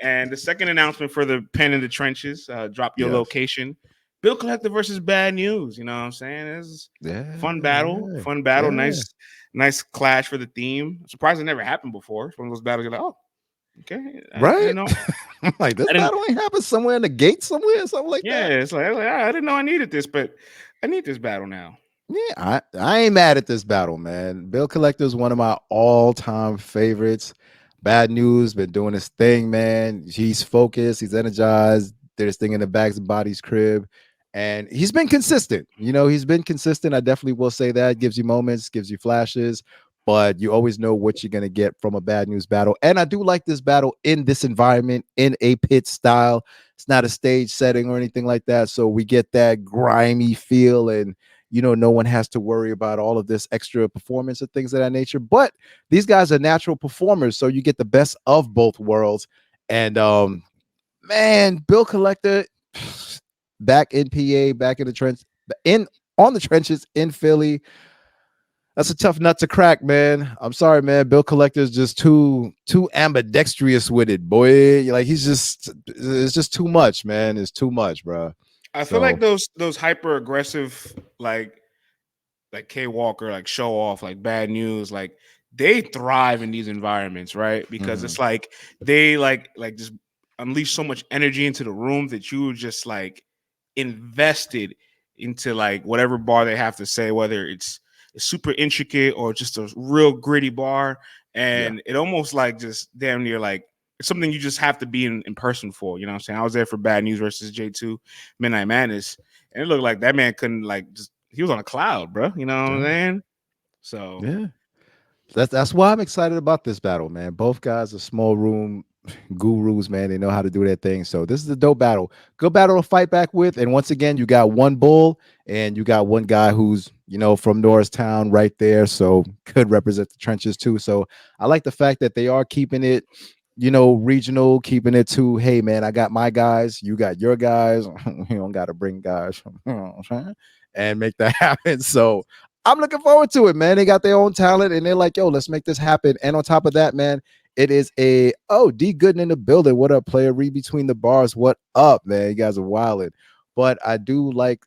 Speaker 2: And the second announcement for the pen in the trenches. Drop your location. Bill Collector versus Bad Newz. You know what I'm saying? It's fun battle. Yeah. Nice clash for the theme. I'm surprised it never happened before. It's one of those battles you're like, oh, okay.
Speaker 1: Right? I'm like, this battle ain't happened somewhere in the gate somewhere, something like that.
Speaker 2: Yeah, it's like, I didn't know I needed this, but I need this battle now.
Speaker 1: Yeah, I ain't mad at this battle, man. Bill Collector is one of my all-time favorites. Bad Newz been doing his thing, man. He's focused. He's energized. Did his thing in the Bags and Bodies crib. And he's been consistent. He's been consistent. I definitely will say that. Gives you moments, gives you flashes, but you always know what you're going to get from a Bad Newz battle. And I do like this battle in this environment, in a pit style. It's not a stage setting or anything like that. So we get that grimy feel, and, no one has to worry about all of this extra performance and things of that nature. But these guys are natural performers, so you get the best of both worlds. And, man, Bill Collector, back in PA, back in the trench, on the trenches in Philly. That's a tough nut to crack, man. I'm sorry, man. Bill Collector is just too ambidextrous with it, boy. Like it's just too much, man. It's too much, bro.
Speaker 2: I feel like those hyper aggressive, like K Walker, like show off, like Bad Newz, like they thrive in these environments, right? Because it's like they like just unleashed so much energy into the room that you were just like invested into like whatever bar they have to say, whether it's super intricate or just a real gritty bar. And it almost like just damn near like it's something you just have to be in person for. You know what I'm saying? I was there for Bad Newz versus J2 Midnight Madness, and it looked like that man couldn't like just he was on a cloud, bro. You know what I'm saying? So
Speaker 1: yeah. That's why I'm excited about this battle, man. Both guys are small room gurus, man. They know how to do their thing. So this is a dope battle. Good battle to fight back with. And once again, you got one bull and you got one guy who's, you know, from Norristown right there. So could represent the trenches too. So I like the fact that they are keeping it, you know, regional, keeping it to, hey man, I got my guys, you got your guys. You don't got to bring guys from, you know what I'm saying, and make that happen. So I'm looking forward to it, man. They got their own talent and they're like, yo, let's make this happen. And on top of that, man, it is a D Gooden in the building. What up, player? Read between the bars. What up, man? You guys are wilding. But I do like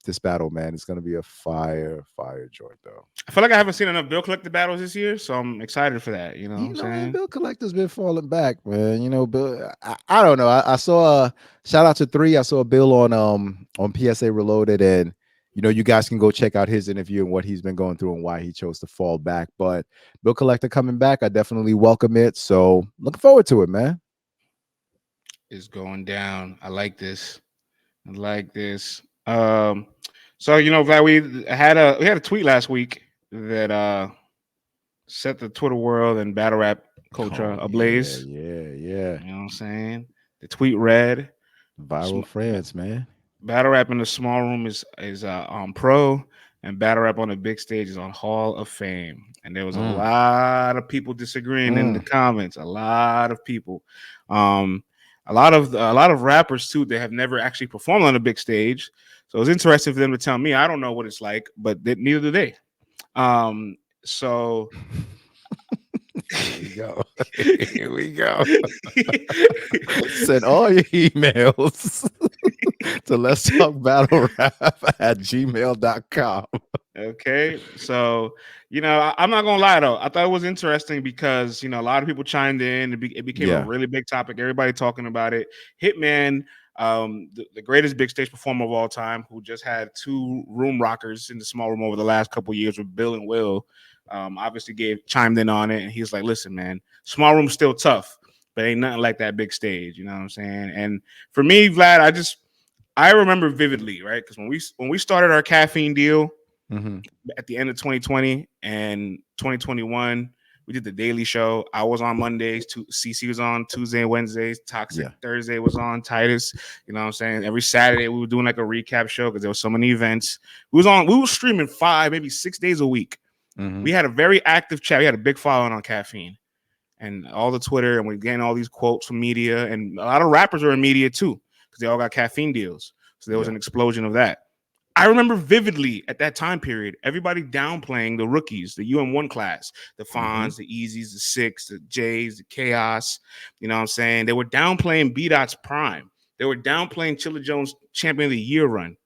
Speaker 1: this battle, man. It's gonna be a fire joint, though.
Speaker 2: I feel like I haven't seen enough Bill Collector battles this year, so I'm excited for that. You know what I'm saying?
Speaker 1: Man, Bill Collector's been falling back, man. You know, Bill. I don't know. I saw a shout out to 3. I saw a Bill on PSA Reloaded, and you know, you guys can go check out his interview and what he's been going through and why he chose to fall back. But Bill Collector coming back, I definitely welcome it. So looking forward to it, man.
Speaker 2: It's going down. I like this. I like this. So you know, Vlad, we had a tweet last week that set the Twitter world and battle rap culture ablaze.
Speaker 1: Yeah.
Speaker 2: You know what I'm saying? The tweet read
Speaker 1: viral friends, man.
Speaker 2: Battle rap in the small room is on pro, and battle rap on the big stage is on Hall of Fame. And there was a lot of people disagreeing in the comments. A lot of people, a lot of rappers too. They have never actually performed on a big stage, so it's interesting for them to tell me. I don't know what it's like, but neither do they. So.
Speaker 1: Here we go. Send all your emails to let's talk battle rap at gmail.com.
Speaker 2: Okay, so you know, I'm not gonna lie though, I thought it was interesting because you know a lot of people chimed in. It became a really big topic. Everybody talking about it. Hitman, the greatest big stage performer of all time, who just had 2 room rockers in the small room over the last couple of years with Bill and Will. Obviously chimed in on it, and he's like, listen, man, small room's still tough, but ain't nothing like that big stage. You know what I'm saying? And for me, Vlad, I remember vividly, right? Because when we started our caffeine deal at the end of 2020 and 2021, we did the daily show. I was on Mondays, CC was on Tuesday and Wednesdays, Toxic Thursday was on, Titus. You know what I'm saying? Every Saturday we were doing like a recap show because there was so many events. We were streaming 5, maybe 6 days a week. We had a very active chat. We had a big following on caffeine and all the Twitter, and we're getting all these quotes from media, and a lot of rappers are in media too because they all got caffeine deals. So there was an explosion of that. I remember vividly at that time period, everybody downplaying the rookies, the UM1 class, the Fonz, the Eazys, the Six, the J's, the Chaos. You know what I'm saying? They were downplaying B-Dot's prime. They were downplaying Chilla Jones' Champion of the Year run,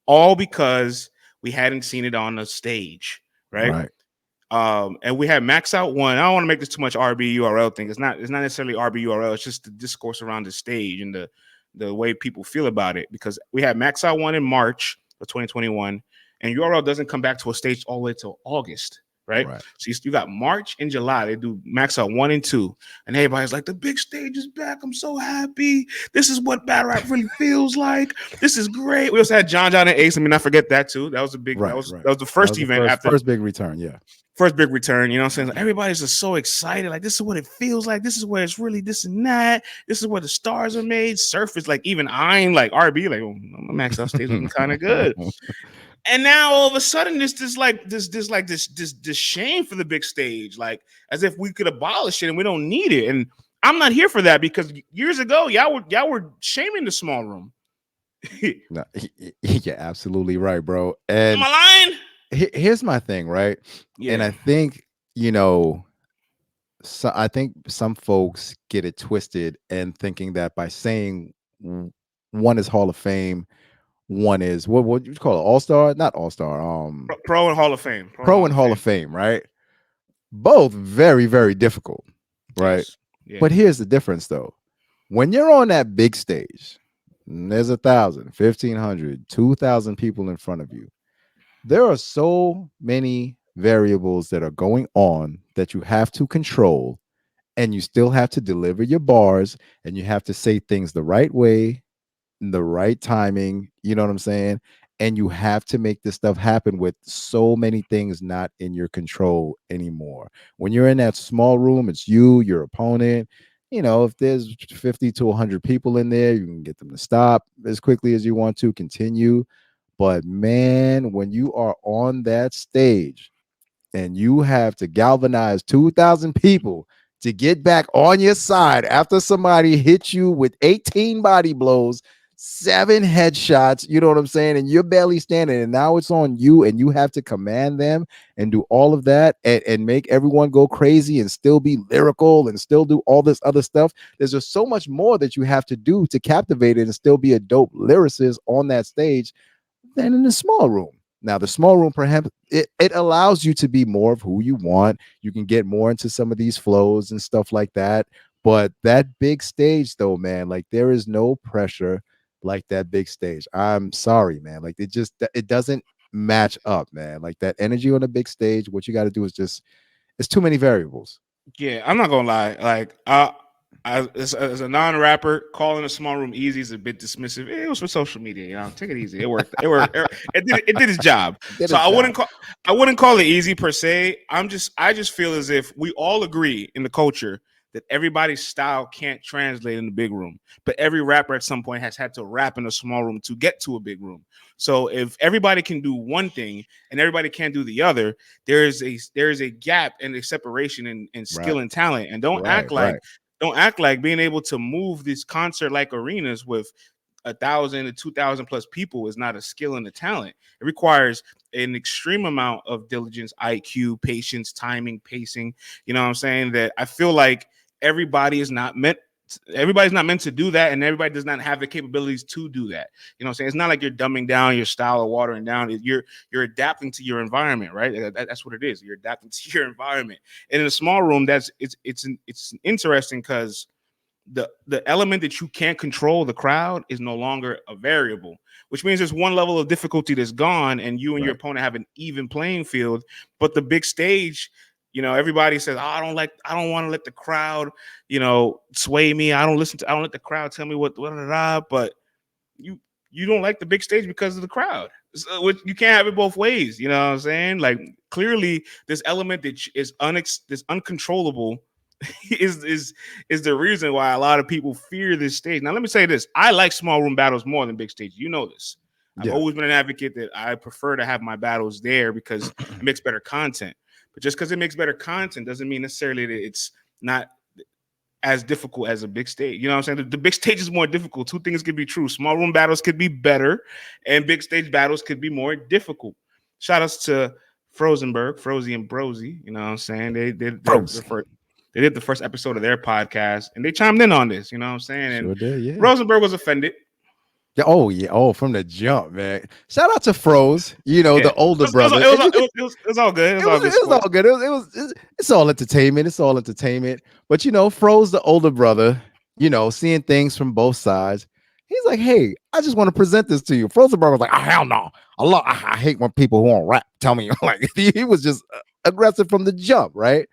Speaker 2: all because we hadn't seen it on the stage, right? And we had Max Out 1. I don't want to make this too much RB URL thing. It's not necessarily RB URL. It's just the discourse around the stage and the way people feel about it. Because we had Max Out 1 in March of 2021, and URL doesn't come back to a stage all the way till August, right? So you got March and July. They do Max Out 1 and 2, and everybody's like, the big stage is back. I'm so happy. This is what battle rap really feels like. This is great. We also had John and Ace. I mean, not forget that too. That was a big. That was the first event after
Speaker 1: first big return.
Speaker 2: First big return, you know what I'm saying? Like, everybody's just so excited. Like, this is what it feels like. This is where it's really this and that. This is where the stars are made. Surf is like, even I'm like RB, like, oh, Max Out stage looking kind of good. And now all of a sudden, this shame for the big stage, like as if we could abolish it and we don't need it. And I'm not here for that because years ago, y'all were shaming the small room.
Speaker 1: No, you're absolutely right, bro. And
Speaker 2: am I lying?
Speaker 1: Here's my thing, right? And I think, you know, I think some folks get it twisted and thinking that by saying one is Hall of Fame, one is what you call it, All-Star, not All-Star,
Speaker 2: Pro and Hall of Fame,
Speaker 1: Pro and Hall of Fame, right? Both very, very difficult, right? But here's the difference, though. when you're on that big stage, there's 1,000, 1,500, 2,000 people in front of you. There are so many variables that are going on that you have to control, and you still have to deliver your bars, and you have to say things the right way, the right timing, you know what I'm saying? And you have to make this stuff happen with so many things not in your control anymore. When you're in that small room, it's you, your opponent. You know, if there's 50 to 100 people in there, you can get them to stop as quickly as you want to, continue. But man, when you are on that stage and you have to galvanize 2,000 people to get back on your side after somebody hit you with 18 body blows, 7 headshots, you know what I'm saying? And you're barely standing, and now it's on you, and you have to command them and do all of that and make everyone go crazy and still be lyrical and still do all this other stuff. There's just so much more that you have to do to captivate it and still be a dope lyricist on that stage than in the small room. Now, the small room, perhaps it allows you to be more of who you want. You can get more into some of these flows and stuff like that. But that big stage, though, man, like there is no pressure like that big stage. I'm sorry, man. Like it doesn't match up, man. Like that energy on a big stage, what you got to do is just it's too many variables.
Speaker 2: Yeah, I'm not gonna lie. Like, as a non-rapper, calling a small room easy is a bit dismissive. It was for social media, you know. Take it easy. It worked. It worked. It did its job.
Speaker 1: Did
Speaker 2: So
Speaker 1: its job.
Speaker 2: I wouldn't call it easy per se. I just feel as if we all agree in the culture that everybody's style can't translate in the big room, but every rapper at some point has had to rap in a small room to get to a big room. So if everybody can do one thing and everybody can't do the other, there is a gap and a separation in
Speaker 1: Right.
Speaker 2: skill and talent. And
Speaker 1: Right.
Speaker 2: don't act like being able to move these concert like arenas with 1,000 to 2,000 plus people is not a skill and a talent. It requires an extreme amount of diligence, IQ, patience, timing, pacing. You know what I'm saying? That I feel like everybody's not meant to do that, and everybody does not have the capabilities to do that. You know what I'm saying? It's not like you're dumbing down your style or watering down. You're adapting to your environment, right? That's what it is. You're adapting to your environment. And in a small room, it's interesting because the element that you can't control, the crowd, is no longer a variable, which means there's one level of difficulty that's gone, and you and your
Speaker 1: Right.
Speaker 2: opponent have an even playing field. But the big stage, you know, everybody says, oh, I don't want to let the crowd, you know, sway me. I don't let the crowd tell me what, but you you don't like the big stage because of the crowd. So, which you can't have it both ways. You know what I'm saying? Like, clearly, this element that this uncontrollable is the reason why a lot of people fear this stage. Now, let me say this: I like small room battles more than big stage. You know this. I've
Speaker 1: Yeah.
Speaker 2: always been an advocate that I prefer to have my battles there because it makes better content. But just because it makes better content doesn't mean necessarily that it's not as difficult as a big stage. You know what I'm saying? The big stage is more difficult. Two things could be true. Small room battles could be better, and big stage battles could be more difficult. Shout outs to Frozenberg, Frozy and Brozy. You know what I'm saying? They did
Speaker 1: Frozen.
Speaker 2: they did the first episode of their podcast, and they chimed in on this. You know what I'm saying? And
Speaker 1: Sure did. Yeah.
Speaker 2: Rosenberg was offended.
Speaker 1: Yeah, oh yeah, oh from the jump, man. Shout out to Froze, you know,
Speaker 2: Yeah,
Speaker 1: the older brother. And you could,
Speaker 2: it was all good. It was all good
Speaker 1: it was
Speaker 2: sport.
Speaker 1: all good. It's all entertainment. It's all entertainment. But you know, Froze, the older brother, you know, seeing things from both sides. He's like, hey, I just want to present this to you. Frozen brother was like, oh, hell no. I hate when people who don't rap tell me like he was just aggressive from the jump, right?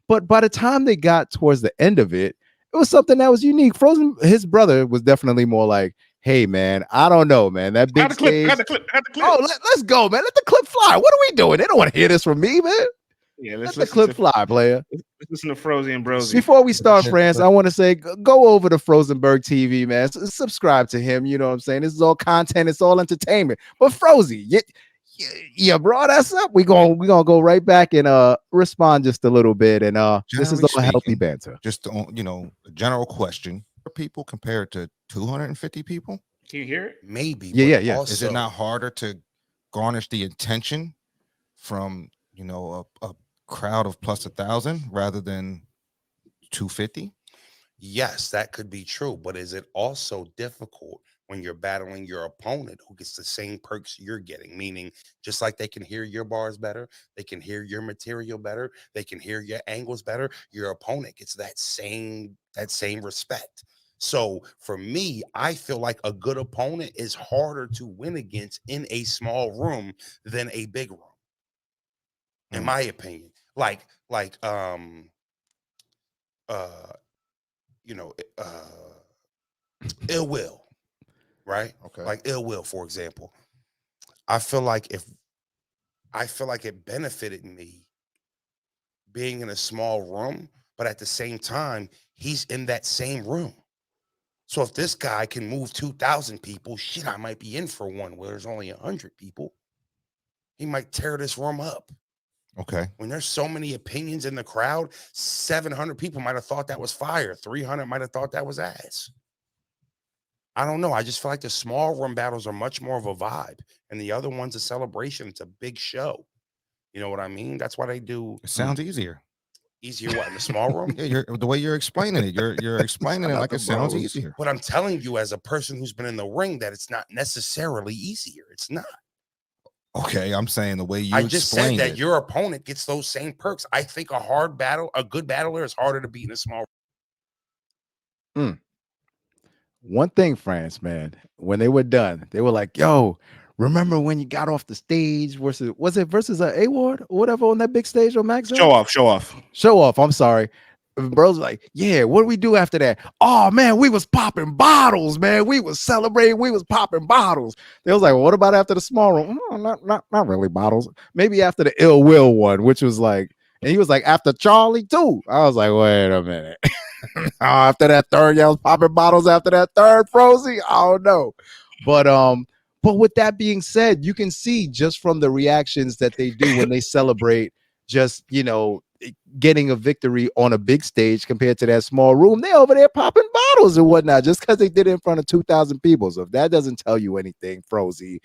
Speaker 1: But by the time they got towards the end of it, it was something that was unique. Frozen, his brother was definitely more like, hey man, I don't know, man. That
Speaker 2: I got
Speaker 1: big
Speaker 2: the clip. I
Speaker 1: stage.
Speaker 2: got the clip. I got the clip.
Speaker 1: Oh, let's go, man. Let the clip fly. What are we doing? They don't want to hear this from me, man.
Speaker 2: Yeah,
Speaker 1: Let the clip fly, player.
Speaker 2: let's listen to Frozy and Brozy.
Speaker 1: Before we start, France, I want to say go over to Frozenberg TV, man. Subscribe to him. You know what I'm saying? This is all content. It's all entertainment. But Frozy, you brought us up. We gonna go right back and respond just a little bit. And this is all healthy banter.
Speaker 5: Just on, a general question: are people compared to 250 people?
Speaker 2: Can you hear it?
Speaker 5: Maybe.
Speaker 1: Yeah.
Speaker 5: Also, is it not harder to garnish the attention from a crowd of plus 1,000 rather than 250?
Speaker 6: Yes, that could be true, but is it also difficult when you're battling your opponent who gets the same perks you're getting? Meaning, just like they can hear your bars better, they can hear your material better, they can hear your angles better. Your opponent gets that same respect. So for me, I feel like a good opponent is harder to win against in a small room than a big room, in my opinion. Like you know, Ill Will, right?
Speaker 5: Okay.
Speaker 6: Like Ill Will, for example. I feel like it benefited me being in a small room, but at the same time, he's in that same room. So if this guy can move 2,000 people, shit, I might be in for one where there's only 100 people. He might tear this room up.
Speaker 5: Okay.
Speaker 6: When there's so many opinions in the crowd, 700 people might have thought that was fire. 300 might have thought that was ass. I don't know. I just feel like the small room battles are much more of a vibe, and the other one's a celebration. It's a big show. You know what I mean? That's why they do.
Speaker 5: It sounds easier.
Speaker 6: Easier what, in the small room?
Speaker 5: Yeah, the way you're explaining it, you're explaining it like it sounds easier.
Speaker 6: But I'm telling you, as a person who's been in the ring, that it's not necessarily easier. It's not.
Speaker 5: Okay, I'm saying the way you
Speaker 6: I just said that
Speaker 5: it.
Speaker 6: your opponent gets those same perks. I think a good battler is harder to beat in a small
Speaker 1: room. One thing, France, man, when they were done, they were like, yo, remember when you got off the stage versus a Ward or whatever on that big stage on Max?
Speaker 2: Show off.
Speaker 1: I'm sorry. Bro's like, yeah, what do we do after that? Oh man, we was popping bottles, man. We was celebrating, we was popping bottles. They was like, well, what about after the small room? Not really bottles. Maybe after the Ill Will one, which was like, and he was like, after Charlie too. I was like, wait a minute. After that third, y'all was popping bottles after that third, Frozy. I don't know. But with that being said, you can see just from the reactions that they do when they celebrate, just, you know, getting a victory on a big stage compared to that small room, they over there popping bottles and whatnot just because they did it in front of 2,000 people. So if that doesn't tell you anything, Frozy,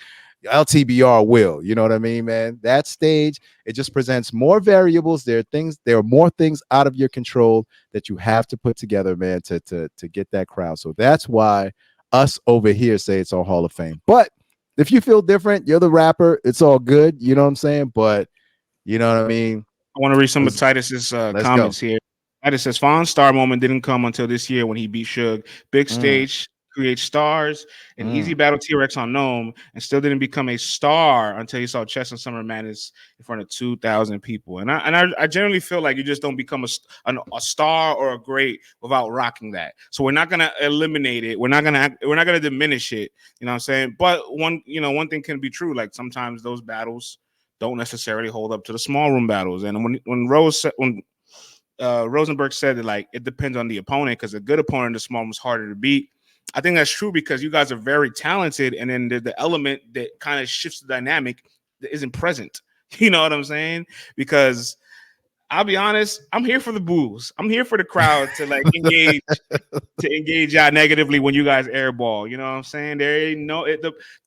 Speaker 1: LTBR will. You know what I mean, man? That stage, it just presents more variables. There are more things out of your control that you have to put together, man, to get that crowd. So that's why us over here say it's all Hall of Fame. But if you feel different, you're the rapper, it's all good. You know what I'm saying? But you know what I mean?
Speaker 2: I want to read some of Titus's comments here. Titus says, Fawn's star moment didn't come until this year when he beat Suge. Big stage creates stars. And Eazy battled T-Rex on Gnome and still didn't become a star until he saw Chess and Summer Madness in front of 2,000 people. And I generally feel like you just don't become a star or a great without rocking that. So we're not gonna eliminate it. We're not gonna diminish it. You know what I'm saying? But one thing can be true. Like sometimes those battles don't necessarily hold up to the small room battles. And when Rosenberg said that, like, it depends on the opponent, because a good opponent in the small room is harder to beat. I think that's true because you guys are very talented, and then the element that kind of shifts the dynamic that isn't present. You know what I'm saying? Because I'll be honest, I'm here for the boos. I'm here for the crowd to like engage y'all negatively when you guys airball. You know what I'm saying? There ain't no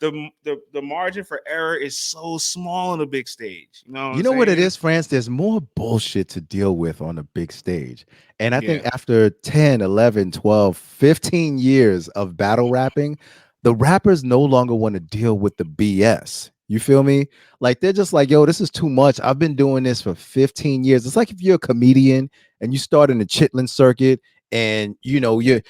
Speaker 2: the margin for error is so small on the big stage. You know
Speaker 1: what it is, France? There's more bullshit to deal with on a big stage. And I think after 10, 11, 12, 15 years of battle rapping, the rappers no longer want to deal with the BS. You feel me? Like they're just like, yo, this is too much. I've been doing this for 15 years. It's like if you're a comedian and you start in the Chitlin circuit and you know you're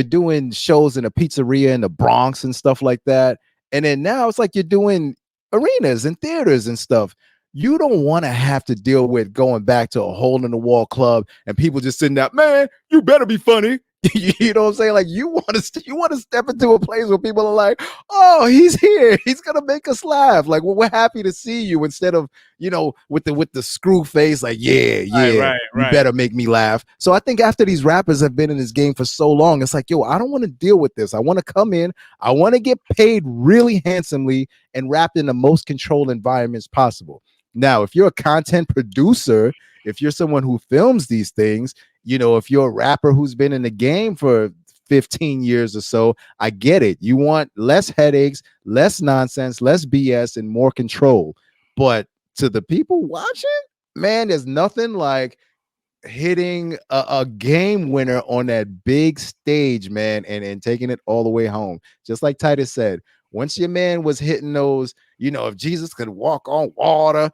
Speaker 1: doing shows in a pizzeria in the Bronx and stuff like that. And then now it's like you're doing arenas and theaters and stuff. You don't want to have to deal with going back to a hole in the wall club and people just sitting there, man, you better be funny. You know what I'm saying? Like you want to step into a place where people are like, oh, he's here, he's gonna make us laugh. Like, well, we're happy to see you, instead of, you know, with the screw face, like, you better make me laugh. So I think after these rappers have been in this game for so long, it's like, yo, I don't want to deal with this. I want to come in, I want to get paid really handsomely and rap in the most controlled environments possible. Now, if you're a content producer, if you're someone who films these things, you know, if you're a rapper who's been in the game for 15 years or so, I get it. You want less headaches, less nonsense, less BS, and more control. But to the people watching, man, there's nothing like hitting a game winner on that big stage, man, and taking it all the way home. Just like Titus said, Once your man was hitting those, if Jesus could walk on water,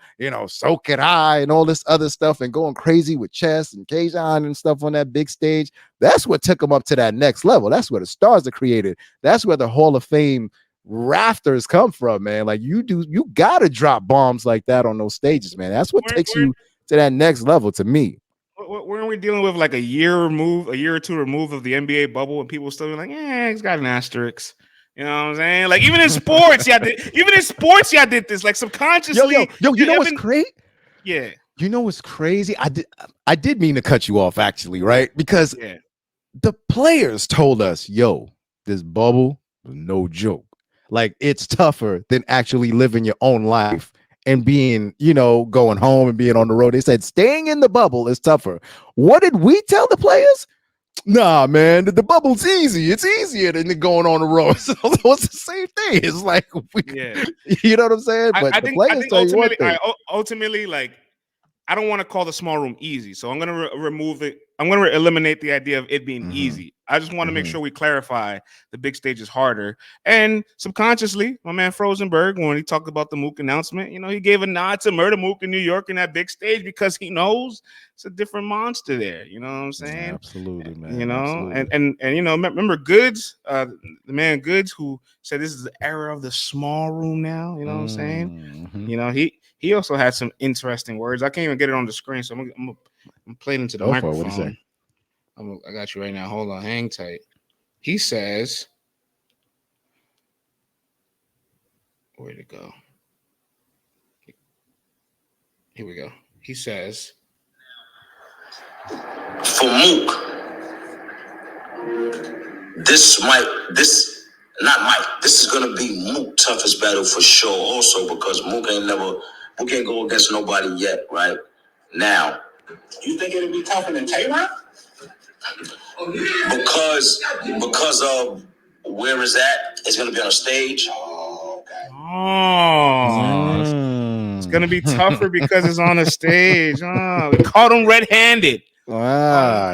Speaker 1: so could I, and all this other stuff, and going crazy with chess and Kajan and stuff on that big stage, that's what took him up to that next level. That's where the stars are created. That's where the Hall of Fame rafters come from, man. Like you gotta drop bombs like that on those stages, man. That's what takes you to that next level to me.
Speaker 2: Weren't we dealing with like a year or two removed of the NBA bubble, and people still be like, he's got an asterisk. You know what I'm saying? Like even in sports, y'all did this like subconsciously.
Speaker 1: Yo, you know what's crazy?
Speaker 2: Yeah.
Speaker 1: You know what's crazy? I did mean to cut you off actually, right? Because the players told us, yo, this bubble was no joke. Like it's tougher than actually living your own life and being, going home and being on the road. They said staying in the bubble is tougher. What did we tell the players? Nah, man, the bubble's easy. It's easier than going on the road. So it's the same thing. It's like, you know what I'm saying? But
Speaker 2: I think ultimately, like, I don't want to call the small room easy. So I'm going to remove it. I'm going to eliminate the idea of it being easy. I just want to make sure we clarify the big stage is harder. And subconsciously, my man Frozenberg, when he talked about the Mook announcement, he gave a nod to Murda Mook in New York in that big stage because he knows it's a different monster there. You know what I'm saying?
Speaker 1: Yeah, absolutely, man.
Speaker 2: Absolutely. And remember Goods, the man Goods, who said this is the era of the small room now. You know what I'm saying? He also had some interesting words. I can't even get it on the screen, so I'm playing into the microphone.
Speaker 1: What did he say?
Speaker 2: I got you right now. Hold on, hang tight. He says, where'd it go? Here we go. He says,
Speaker 7: for Mook, this is gonna be Mook toughest battle for sure. Also because Mook ain't go against nobody yet, right? Now, you think it'll be tougher than Taylor? Because of where it's at, it's gonna be on a stage.
Speaker 2: Oh, it's gonna be tougher because it's on a stage. We caught him red-handed.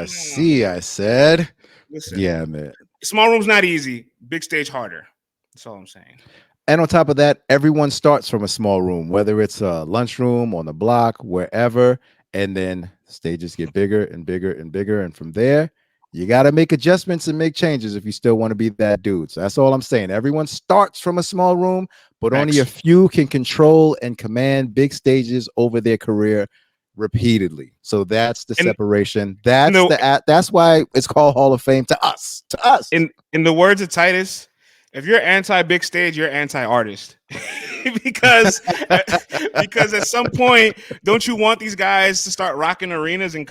Speaker 1: See, I said.
Speaker 2: Listen,
Speaker 1: yeah, man.
Speaker 2: Small room's not easy. Big stage harder. That's all I'm saying.
Speaker 1: And on top of that, everyone starts from a small room, whether it's a lunchroom, on the block, wherever, and then stages get bigger and bigger and bigger, and from there, you got to make adjustments and make changes if you still want to be that dude. So that's all I'm saying. Everyone starts from a small room, but only a few can control and command big stages over their career repeatedly. So that's the separation. That's why it's called Hall of Fame to us.
Speaker 2: In the words of Titus, if you're anti-big stage, you're anti-artist. because at some point, don't you want these guys to start rocking arenas and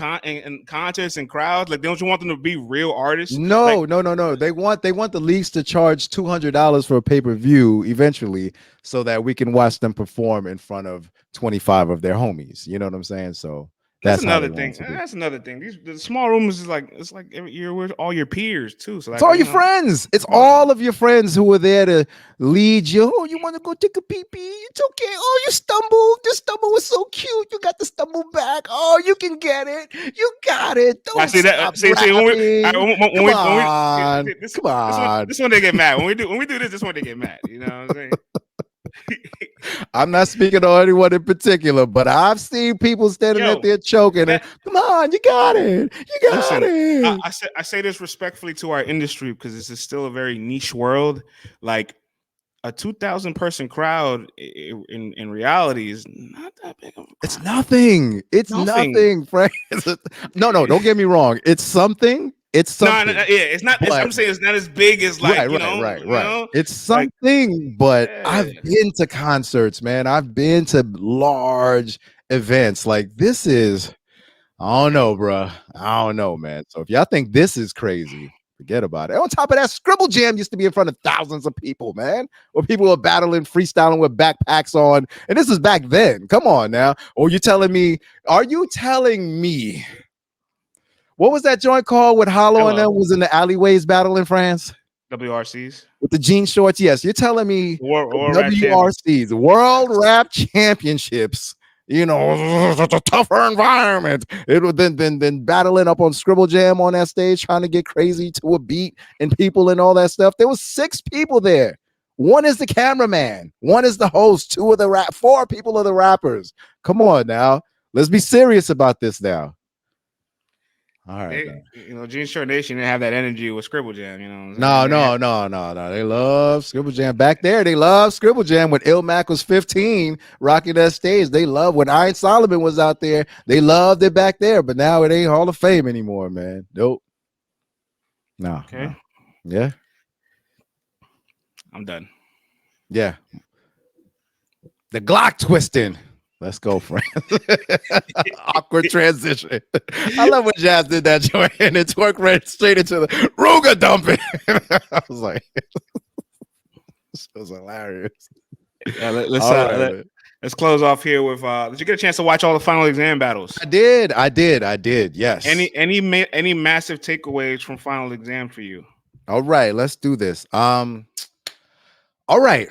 Speaker 2: concerts and crowds? Like, don't you want them to be real artists?
Speaker 1: No. They want the leagues to charge $200 for a pay-per-view eventually, so that we can watch them perform in front of 25 of their homies. You know what I'm saying? So that's
Speaker 2: another thing. That's another thing. The small rooms is like every year with all your peers too. So
Speaker 1: it's all your friends. It's all of your friends who are there to lead you. Oh, you want to go take a pee pee? It's okay. Oh, you stumbled. Your stumble was so cute. You got the stumble back. Oh, you can get it. You got it. Don't stop rapping. Come on.
Speaker 2: This one they get mad. When we do this one they get mad. You know what I'm saying?
Speaker 1: I'm not speaking on anyone in particular, but I've seen people standing up there choking. Come on, you got it. You got it.
Speaker 2: I say this respectfully to our industry because this is still a very niche world. Like a 2,000 person crowd in reality is not that big.
Speaker 1: It's nothing. It's nothing, Frank. No, don't get me wrong. It's something. It's something.
Speaker 2: No, it's not. I'm saying it's not as big as like
Speaker 1: right. It's something, but I've been to concerts, man. I've been to large events. Like this is, I don't know, bro. I don't know, man. So if y'all think this is crazy, forget about it. On top of that, Scribble Jam used to be in front of thousands of people, man. Where people were battling, freestyling with backpacks on, and this was back then. Come on now. Or are you telling me? What was that joint called with Hollow and them was in the alleyways battle in France?
Speaker 2: WRCs?
Speaker 1: With the jean shorts? Yes. You're telling me WRCs, World Rap Championships, it's a tougher environment. It would then battling up on Scribble Jam on that stage, trying to get crazy to a beat and people and all that stuff. There was 6 people there One is the cameraman. One is the host. Two of the four people are the rappers. Come on now. Let's be serious about this now. All right,
Speaker 2: Gene Short Nation didn't have that energy with Scribble Jam. You know,
Speaker 1: no. They love Scribble Jam back there. They love Scribble Jam when Illmac was 15, rocking that stage. They love when Iron Solomon was out there. They loved it back there, but now it ain't Hall of Fame anymore, man. Nope. No.
Speaker 2: Okay.
Speaker 1: No. Yeah.
Speaker 2: I'm done.
Speaker 1: Yeah. The Glock twisting. Let's go, friend. Awkward transition. I love when Jazz did that joint and it Twork ran straight into the Ruger dumping. I was like, this was hilarious.
Speaker 2: Yeah, let's close off here with. Did you get a chance to watch all the final exam battles?
Speaker 1: I did. Yes.
Speaker 2: Any massive takeaways from final exam for you?
Speaker 1: All right, let's do this. All right.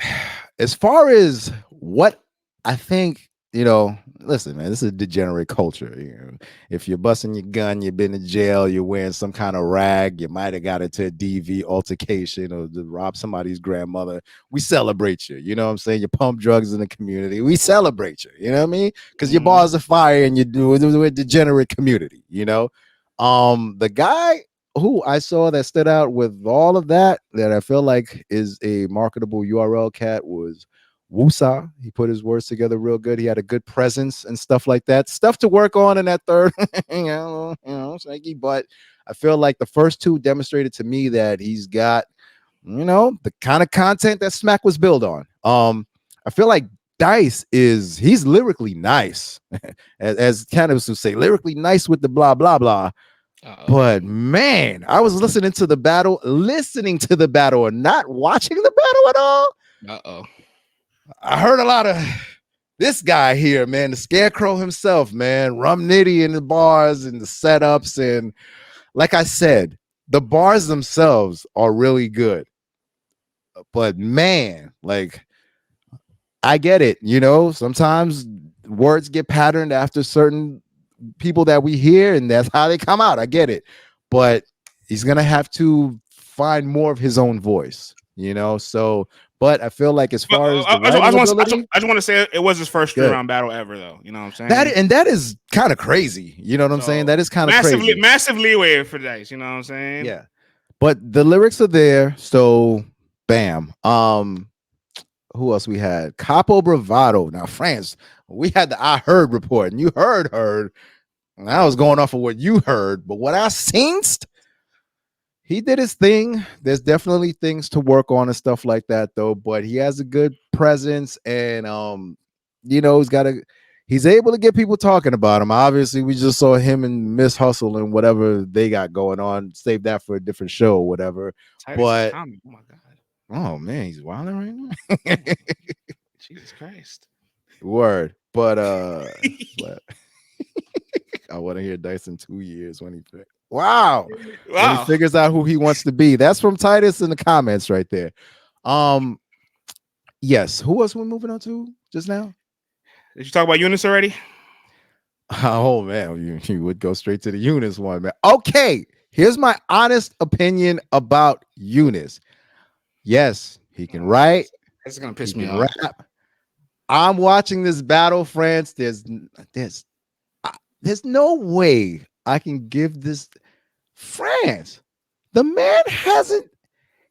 Speaker 1: As far as what I think. Listen, man, this is a degenerate culture. If you're busting your gun, you've been in jail, you're wearing some kind of rag, you might have got into a DV altercation or to rob somebody's grandmother. We celebrate you. You know what I'm saying? You pump drugs in the community. We celebrate you. You know what I mean? Because your bars are fire and you do it with a degenerate community. The guy who I saw that stood out with all of that I feel like is a marketable URL cat was Wusa. He put his words together real good. He had a good presence and stuff like that. Stuff to work on in that third, shaky. But I feel like the first two demonstrated to me that he's got, the kind of content that Smack was built on. I feel like Dice he's lyrically nice, as cannabis would say, lyrically nice with the blah blah blah. But man, I was listening to the battle and not watching the battle at all. I heard a lot of this guy here, man, the Scarecrow himself, man, Rum Nitty in the bars and the setups. And like I said, the bars themselves are really good. But man, like, I get it. Sometimes words get patterned after certain people that we hear, and that's how they come out. I get it. But he's going to have to find more of his own voice, But I feel like as far as
Speaker 2: I just want to say it was his first three-round battle ever, though. You know what I'm saying?
Speaker 1: That is kind of crazy. You know what I'm saying? That is kind of crazy.
Speaker 2: Massive leeway for Dice. You know what I'm saying?
Speaker 1: Yeah. But the lyrics are there, so bam. Who else we had? Capo Bravado. Now, France, we had the I heard report, and you heard. And I was going off of what you heard, but what I sensed. He did his thing. There's definitely things to work on and stuff like that, though. But he has a good presence, and he's able to get people talking about him. Obviously, we just saw him and Miss Hustle and whatever they got going on. Save that for a different show, or whatever. But
Speaker 2: oh my god,
Speaker 1: oh man, he's wilding right now.
Speaker 2: Jesus Christ,
Speaker 1: word. But I want to hear Dice in 2 years when he. Wow. When he figures out who he wants to be. That's from Titus in the comments right there. Yes. Who else we're moving on to just now?
Speaker 2: Did you talk about Eunice already?
Speaker 1: Oh man, you would go straight to the Eunice one, man. Okay, here's my honest opinion about Eunice. Yes, he can write.
Speaker 2: It's gonna piss me off.
Speaker 1: Rap. I'm watching this battle, France. There's no way I can give this France. The man hasn't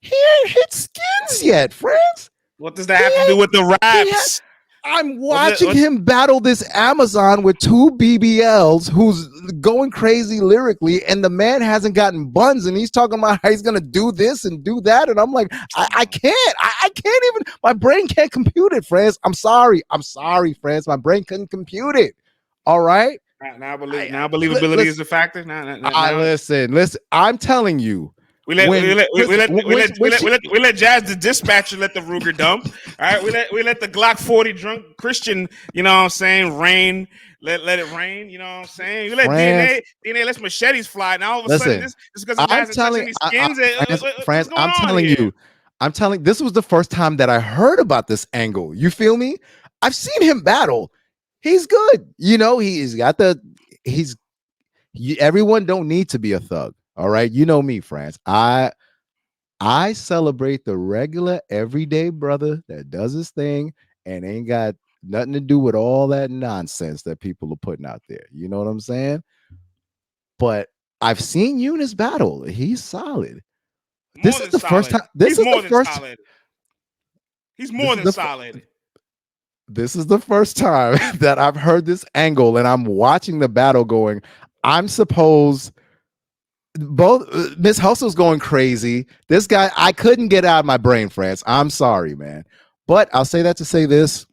Speaker 1: hit skins yet, France.
Speaker 2: What does that have to do with the raps?
Speaker 1: I'm watching him battle this Amazon with two BBLs who's going crazy lyrically, and the man hasn't gotten buns, and he's talking about how he's gonna do this and do that, and I'm like, I can't. I can't even. My brain can't compute it, France. I'm sorry, France. My brain couldn't compute it. All right.
Speaker 2: Now believability is a factor.
Speaker 1: Listen. I'm telling you.
Speaker 2: We let Jazz the dispatcher let the Ruger dump. All right, we let the Glock 40 drunk Christian, you know what I'm saying, rain. Let it rain, you know what I'm saying. You let DNA lets machetes fly. Now all of a sudden, this because of Jazz touching these skins.
Speaker 1: France, I'm telling. This was the first time that I heard about this angle. You feel me? I've seen him battle. He's good. Everyone don't need to be a thug. All right. You know me, France. I celebrate the regular, everyday brother that does his thing and ain't got nothing to do with all that nonsense that people are putting out there. You know what I'm saying? But I've seen Eunice battle. He's solid.
Speaker 2: More than solid.
Speaker 1: This
Speaker 2: He's
Speaker 1: is
Speaker 2: more
Speaker 1: the
Speaker 2: than
Speaker 1: first.
Speaker 2: solid. He's
Speaker 1: This
Speaker 2: more
Speaker 1: is
Speaker 2: than
Speaker 1: the
Speaker 2: solid.
Speaker 1: this is the first time that I've heard this angle, and I'm watching the battle going. I'm supposed both Miss Hustle's going crazy. This guy, I couldn't get out of my brain, France. I'm sorry, man. But I'll say that to say this.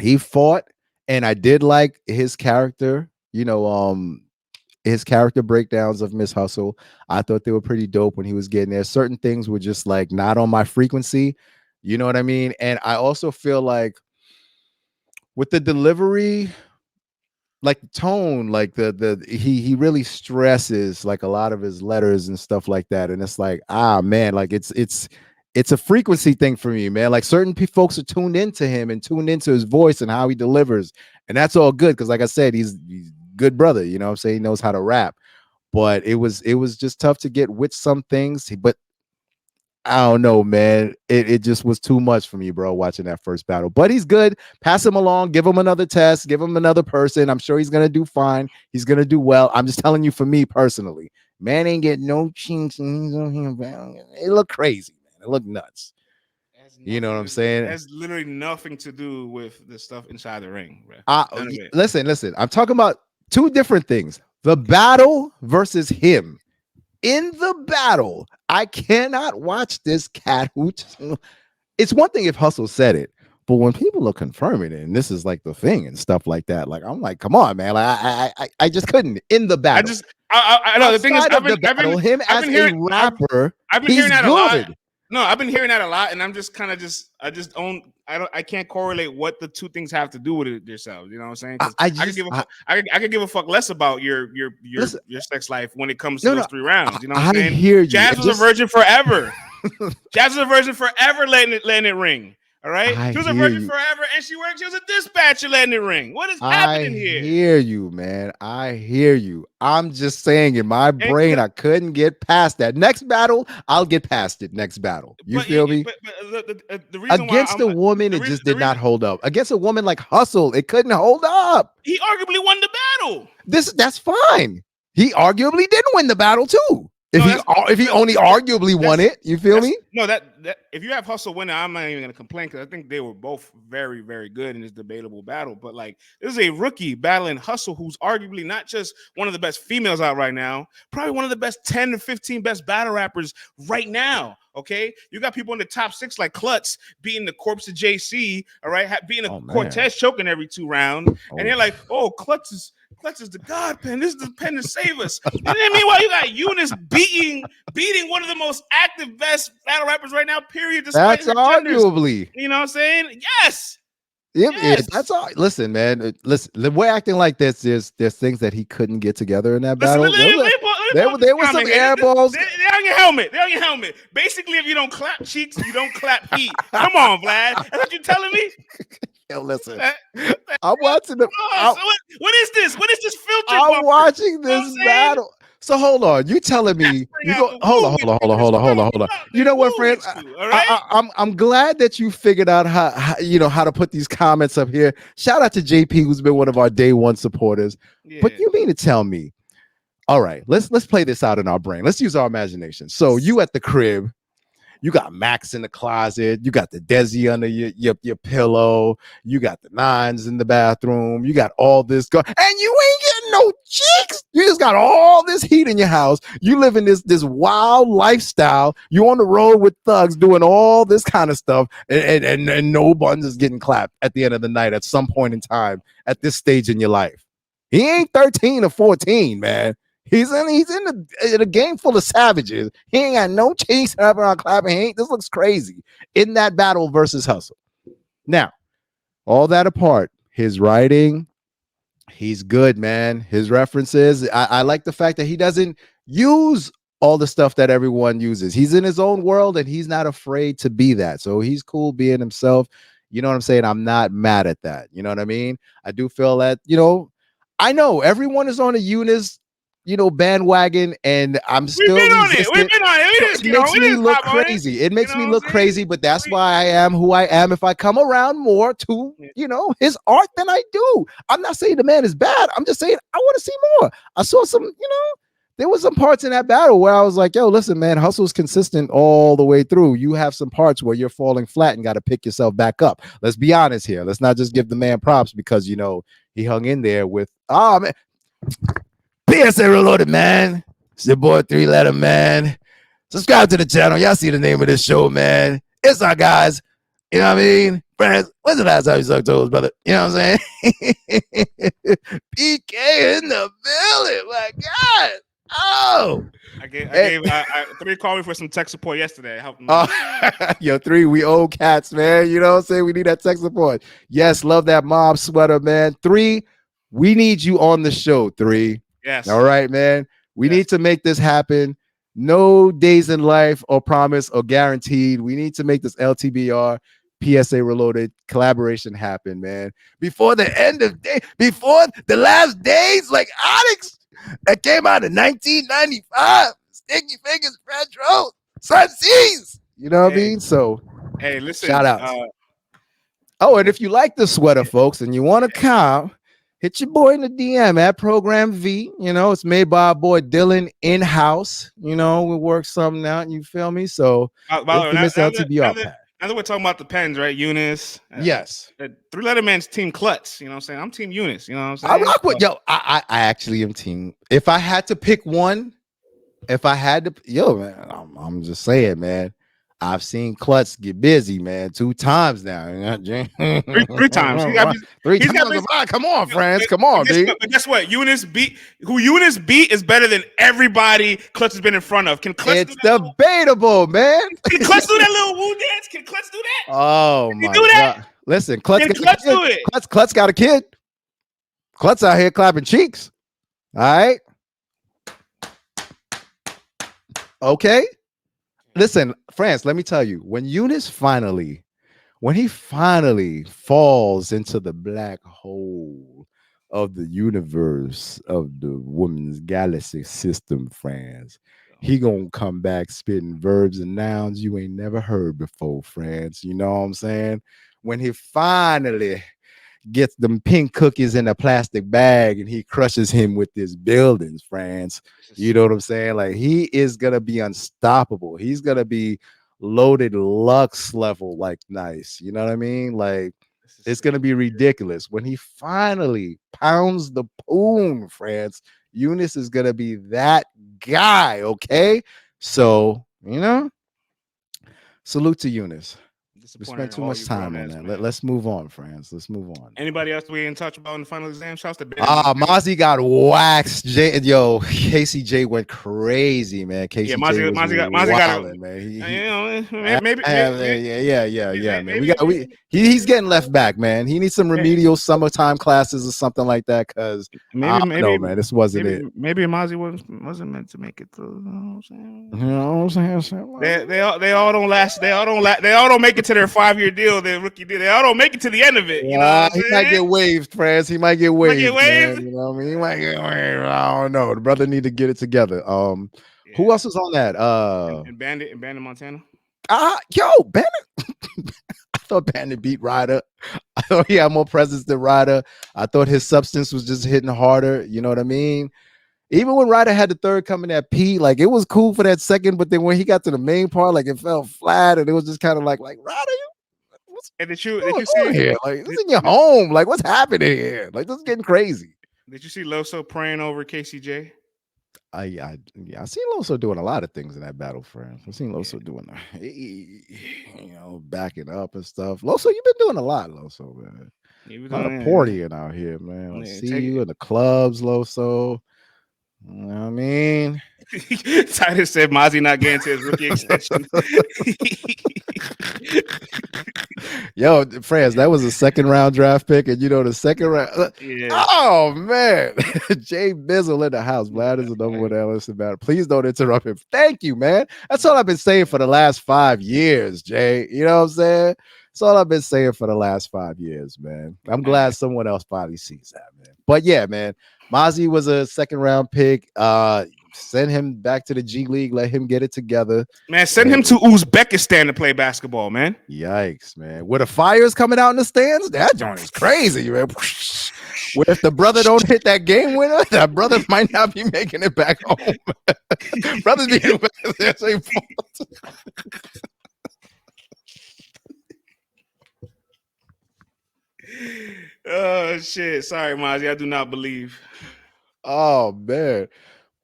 Speaker 1: He fought, and I did like his character, his character breakdowns of Miss Hustle. I thought they were pretty dope when he was getting there. Certain things were just like not on my frequency. You know what I mean? And I also feel like with the delivery, like the tone, like he really stresses like a lot of his letters and stuff like that. And it's like, man, like it's a frequency thing for me, man. Like certain folks are tuned into him and tuned into his voice and how he delivers. And that's all good because, like I said, he's good brother. You know what I'm saying? He knows how to rap. But it was just tough to get with some things. But I don't know, man. It just was too much for me, bro, watching that first battle. But he's good. Pass him along. Give him another test. Give him another person. I'm sure he's going to do fine. He's going to do well. I'm just telling you for me personally. Man ain't getting no chinks. It looked crazy, man. It looked nuts. You know what I'm saying?
Speaker 2: It has literally nothing to do with the stuff inside the ring, bro.
Speaker 1: Listen. I'm talking about two different things. The battle versus him. In the battle, I cannot watch this cat who. It's one thing if Hustle said it, but when people are confirming it, and this is like the thing and stuff like that, like I'm like, come on, man, like, I just couldn't in the battle.
Speaker 2: I know the thing is, I've been
Speaker 1: hearing that
Speaker 2: a lot. No, I've been hearing that a lot, and I'm just kind of I can't correlate what the two things have to do with it themselves. You know what I'm saying? I could give a fuck less about your sex life when it comes to those 3 rounds. You know what I'm saying?
Speaker 1: I hear you.
Speaker 2: Jazz was a virgin forever. Jazz was a virgin forever, letting it ring. All right, she was a virgin forever, and she was a dispatcher letting it ring. What is happening here?
Speaker 1: I hear you, man. I hear you. I'm just saying, in my brain, I couldn't get past that. Next battle, I'll get past it. Next battle, you feel me?
Speaker 2: But the reason
Speaker 1: against a woman, it just did not hold up. Against a woman like Hustle, it couldn't hold up.
Speaker 2: He arguably won the battle.
Speaker 1: That's fine. He arguably didn't win the battle too. If he only arguably won it, you feel me?
Speaker 2: No, that if you have Hustle winning, I'm not even gonna complain because I think they were both very, very good in this debatable battle. But like, this is a rookie battling Hustle, who's arguably not just one of the best females out right now, probably one of the best 10 to 15 best battle rappers right now. Okay, you got people in the top 6 like Klutz beating the corpse of JC, all right, beating a Cortez choking every 2 rounds, and they're like, oh, Klutz is the god pen. This is the pen to save us. And then meanwhile, you got Eunice beating one of the most active, best battle rappers right now. Period.
Speaker 1: That's arguably.
Speaker 2: You know what I'm saying? Yes.
Speaker 1: Yes. That's all. Listen, man. Listen, the way acting like this, there's things that he couldn't get together in that battle. There were some air balls.
Speaker 2: They're on your helmet. They're on your helmet. Basically, if you don't clap cheeks, you don't clap feet. Come on, Vlad. That's what you're telling me?
Speaker 1: Yo, listen. I'm watching the.
Speaker 2: What is this? What is this filter?
Speaker 1: I'm watching this battle. So hold on. You telling me you go? Hold on. You know what, friends? I'm glad that you figured out how to put these comments up here. Shout out to JP, who's been one of our day one supporters. Yeah. But you mean to tell me? All right, let's play this out in our brain. Let's use our imagination. So you at the crib. You got Max in the closet. You got the Desi under your pillow. You got the nines in the bathroom. You got all this and you ain't getting no chicks. You just got all this heat in your house. You live in this wild lifestyle. You on the road with thugs doing all this kind of stuff, and no buns is getting clapped at the end of the night at some point in time at this stage in your life. He ain't 13 or 14, man. He's in a game full of savages. He ain't got no chase up around clapping. This looks crazy in that battle versus Hustle. Now, all that apart, his writing, he's good, man. His references, I like the fact that he doesn't use all the stuff that everyone uses. He's in his own world and he's not afraid to be that. So he's cool being himself. You know what I'm saying? I'm not mad at that. You know what I mean? I do feel that, I know everyone is on a Eunice bandwagon, and I'm still
Speaker 2: We've been on
Speaker 1: resistant.
Speaker 2: it. We've been on it.
Speaker 1: So it makes me look crazy. It makes me look crazy, but that's why I am who I am. If I come around more to, his art than I do. I'm not saying the man is bad. I'm just saying I want to see more. I saw some, there was some parts in that battle where I was like, yo, listen, man, hustle's consistent all the way through. You have some parts where you're falling flat and got to pick yourself back up. Let's be honest here. Let's not just give the man props because, he hung in there with, man. PSA Reloaded, man. It's your boy 3-Letter, man. Subscribe to the channel. Y'all see the name of this show, man. It's our guys. You know what I mean? Friends, when's the last time you sucked toes, brother? You know what I'm saying? PK in the building. My God. Oh.
Speaker 2: I gave 3 called me for some tech support yesterday.
Speaker 1: Yo, 3, we old cats, man. You know what I'm saying? We need that tech support. Yes, love that mob sweater, man. 3, we need you on the show, 3.
Speaker 2: Yes.
Speaker 1: All right, man. We need to make this happen. No days in life or promise or guaranteed. We need to make this LTBR PSA Reloaded collaboration happen, man. Before the end of day, before the last days, like Onyx that came out in 1995. Sticky Fingers, Retro, Sun Seas. You know what I mean? So,
Speaker 2: hey, listen.
Speaker 1: Shout out. And if you like the sweater, folks, and you want to come, hit your boy in the DM at Program V. It's made by our boy Dylan in-house. We work something out, you feel me? So, infamous LTBR.
Speaker 2: Now that we're talking about the pens, right? Eunice.
Speaker 1: Yes.
Speaker 2: 3-Letter Man's team Klutz. You know what I'm saying? I'm team Eunice. You know what I'm saying?
Speaker 1: I rock with, I actually am team. If I had to pick one, man, I'm just saying, man. I've seen Klutz get busy, man, 2 times now.
Speaker 2: 3 times.
Speaker 1: Three times. Come on, friends. Come on, dude.
Speaker 2: But guess what? Eunice beat is better than everybody Klutz has been in front of. Can Klutz
Speaker 1: It's debatable, man.
Speaker 2: Can Klutz do that little woo dance? Can Klutz do that?
Speaker 1: Oh, my God. Listen, Klutz
Speaker 2: do it.
Speaker 1: Klutz got a kid. Klutz out here clapping cheeks. All right. Okay. Listen, France, let me tell you, when Eunice finally falls into the black hole of the universe of the woman's galaxy system, France, he gonna come back spitting verbs and nouns you ain't never heard before, France. You know what I'm saying? When he finally gets them pink cookies in a plastic bag and he crushes him with his buildings, France. You know what I'm saying? Like, he is gonna be unstoppable. He's gonna be loaded Lux level, like, nice. You know what I mean? Like, it's gonna be ridiculous when he finally pounds the poon, France. Eunice is gonna be that guy. Okay, so salute to Eunice. We spent too much time on that. Let's move on, friends. Let's move on.
Speaker 2: Anybody else we didn't touch about in the final exam? Shouts to
Speaker 1: Mozzie got waxed. KCJ went crazy, man. KCJ
Speaker 2: Mozzie got
Speaker 1: man. He's getting left back, man. He needs some remedial summertime classes or something like that. Because maybe, man, this wasn't it.
Speaker 2: Maybe Mozzie wasn't meant to make it through. You
Speaker 1: know what I'm saying?
Speaker 2: They all don't last. They all don't make it to their 5-year deal, their rookie deal. They all don't make it to the end of it. You know
Speaker 1: he might get waived, France. He might get waived. Man, you know what I mean? He might get waived. I don't know. The brother need to get it together. Who else is on that?
Speaker 2: And Bandit Montana.
Speaker 1: Bandit. I thought Bandit beat Ryder. I thought he had more presence than Ryder. I thought his substance was just hitting harder. You know what I mean? Even when Ryder had the third coming at P, like, it was cool for that second, but then when he got to the main part, like, it fell flat, and it was just kind of like Ryder,
Speaker 2: did you
Speaker 1: see here? Like, this is in your home. Like, what's happening here? Like, this is getting crazy.
Speaker 2: Did you see Loso praying over KCJ?
Speaker 1: I seen Loso doing a lot of things in that battle, friends. I've seen Loso doing, backing up and stuff. Loso, you've been doing a lot, Loso, man. A lot of partying out here, man. I see you in the clubs, Loso. You know what I mean?
Speaker 2: Titus said Mozzie not getting to his rookie extension.
Speaker 1: Yo, friends, that was a 2nd round draft pick, and the 2nd round. Oh man, Jay Bizzle in the house. Vlad is the number 1 analyst about it. Please don't interrupt him. Thank you, man. That's all I've been saying for the last 5 years, Jay. You know what I'm saying? That's all I've been saying for the last 5 years, man. I'm glad someone else finally sees that, man. But yeah, man, Mozzie was a 2nd-round pick. Send him back to the G League. Let him get it together.
Speaker 2: Man, send him to Uzbekistan to play basketball, man.
Speaker 1: Yikes, man. With the fires coming out in the stands, that joint is crazy, man. What if the brother don't hit that game winner? That brother might not be making it back home. Brothers be back there.
Speaker 2: Oh shit! Sorry, Mozzie. I do not believe.
Speaker 1: Oh man,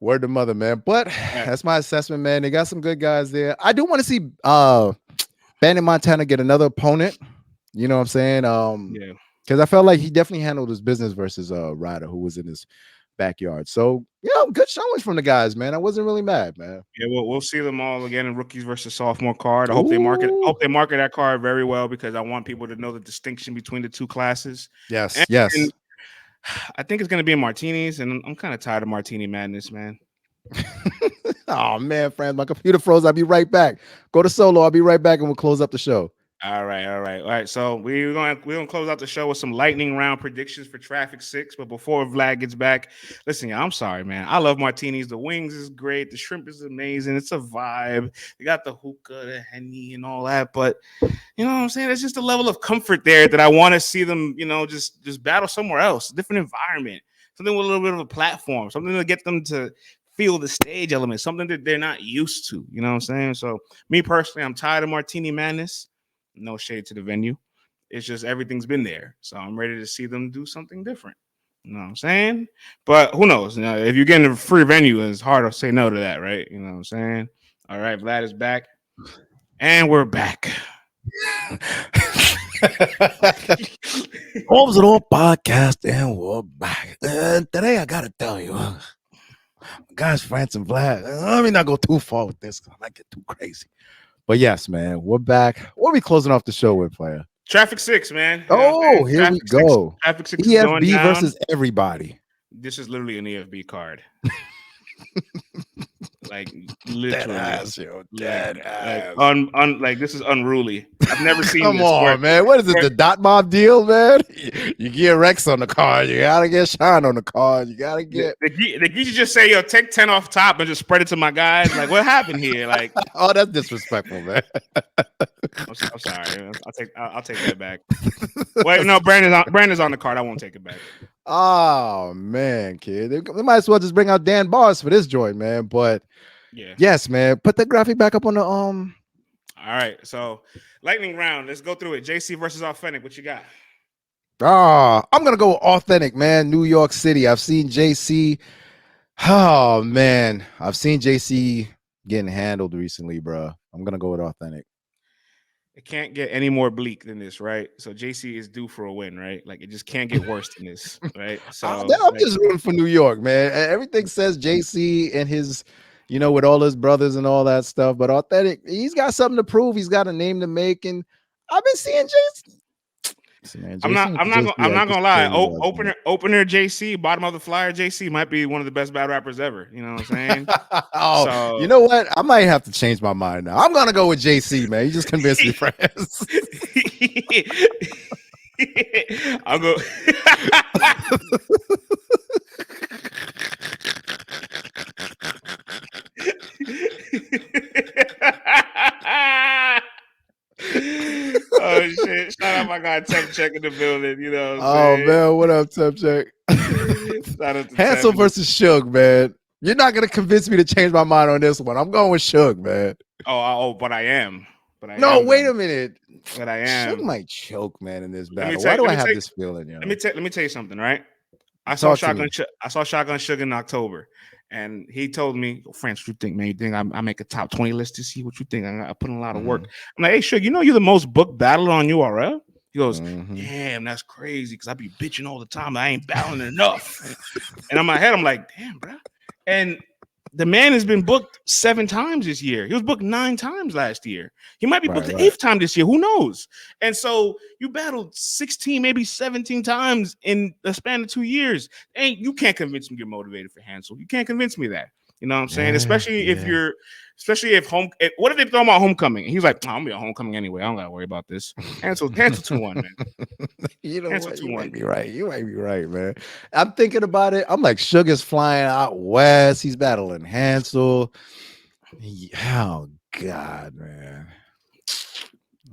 Speaker 1: word to mother, man. But that's my assessment, man. They got some good guys there. I do want to see Bandit Montana get another opponent. You know what I'm saying?
Speaker 2: Yeah.
Speaker 1: Because I felt like he definitely handled his business versus Ryder, who was in his backyard. So yeah, good showings from the guys, man. I wasn't really mad, man.
Speaker 2: Yeah, we'll see them all again in rookies versus sophomore card. I hope they market that card very well because I want people to know the distinction between the two classes.
Speaker 1: Yes,
Speaker 2: and
Speaker 1: yes.
Speaker 2: I think it's gonna be in martinis, and I'm kind of tired of martini madness, man.
Speaker 1: Oh man, friends, my computer froze. I'll be right back. Go to solo. I'll be right back, and we'll close up the show.
Speaker 2: All right. So we're gonna close out the show with some lightning round predictions for Traffic 6. But before Vlad gets back, listen, I'm sorry, man. I love martinis. The wings is great. The shrimp is amazing. It's a vibe. You got the hookah, the Henny, and all that. But you know what I'm saying? There's just a level of comfort there that I want to see them, just battle somewhere else, a different environment, something with a little bit of a platform, something to get them to feel the stage element, something that they're not used to. You know what I'm saying? So me personally, I'm tired of martini madness. No shade to the venue. It's just everything's been there. So I'm ready to see them do something different. You know what I'm saying? But who knows? You know, if you're getting a free venue, it's hard to say no to that, right? You know what I'm saying? All right, Vlad is back. And we're back.
Speaker 4: Homes and All podcast, and we're back. Today I gotta tell you, guys, France and Vlad. Let me not go too far with this. I might get too crazy.
Speaker 1: But yes, man, we're back. What are we closing off the show with, player?
Speaker 2: Traffic 6, man.
Speaker 1: Oh, here we go.
Speaker 2: Traffic 6 is going
Speaker 1: EFB
Speaker 2: down.
Speaker 1: versus everybody.
Speaker 2: This is literally an EFB card. Like literally,
Speaker 1: dead ass.
Speaker 2: Like this is unruly. I've never seen.
Speaker 1: Come on, man. What is it? The dot mob deal, man? You get Rex on the card. You gotta get Shine on the card. You gotta get
Speaker 2: the Geechi just say, "Yo, take 10 off top and just spread it to my guys." Like, what happened here? Like,
Speaker 1: oh, that's disrespectful, man.
Speaker 2: I'm sorry. I'll take that back. Wait, no, Brandon's on the card. I won't take it back.
Speaker 1: Oh man, kid, they might as well just bring out Dan Boss for this joint, man. But
Speaker 2: yeah,
Speaker 1: yes, man. Put the graphic back up on the All
Speaker 2: right, so lightning round. Let's go through it. JC versus Authentic. What you got?
Speaker 1: I'm gonna go with Authentic, man. New York City. I've seen JC. Oh man, I've seen JC getting handled recently, bro. I'm gonna go with Authentic.
Speaker 2: It can't get any more bleak than this, right? So JC is due for a win, right? Like it just can't get worse than this, right? So
Speaker 1: I'm just rooting for New York, man. Everything says JC and his, with all his brothers and all that stuff. But Authentic, he's got something to prove. He's got a name to make, and I've been seeing JC. Man,
Speaker 2: I'm not gonna lie. Opener JC, bottom of the flyer JC might be one of the best battle rappers ever. You know what I'm saying?
Speaker 1: So, you know what? I might have to change my mind now. I'm gonna go with JC, man. You just convinced me, friends.
Speaker 2: I'll go. Oh shit! Shout out my guy Temp Check in the building. You know.
Speaker 1: Oh man, what up, Temp Check? Hansel versus Suge, man. You're not gonna convince me to change my mind on this one. I'm going with Suge, man.
Speaker 2: But I am.
Speaker 1: Wait a minute.
Speaker 2: But I am.
Speaker 1: Suge might choke, man, in this battle. Why do I have this feeling?
Speaker 2: Let me tell you something, right? I saw Shotgun Suge in October. And he told me, France, what you think, man? You think I make a top 20 list this year? What you think? I put in a lot of work. I'm like, hey, Suge, you're the most booked battler on URL? He goes, damn, that's crazy because I be bitching all the time. I ain't battling enough. And in my head, I'm like, damn, bro. And the man has been booked 7 times this year. He was booked 9 times last year. He might be booked the 8th time this year. Who knows? And so you battled 16, maybe 17 times in the span of 2 years. And you can't convince me you're motivated for Hansel. You can't convince me that. You know what I'm saying? Especially if you're Especially if what if they throw him on homecoming? And he's like, I'm gonna be on homecoming anyway. I don't gotta worry about this. Cancel 2-1, man.
Speaker 1: You know
Speaker 2: Cancel
Speaker 1: what? You
Speaker 2: 2-1.
Speaker 1: might be right. You might be right, man. I'm thinking about it. I'm like, Sugar's flying out west. He's battling Hansel. Oh God, man.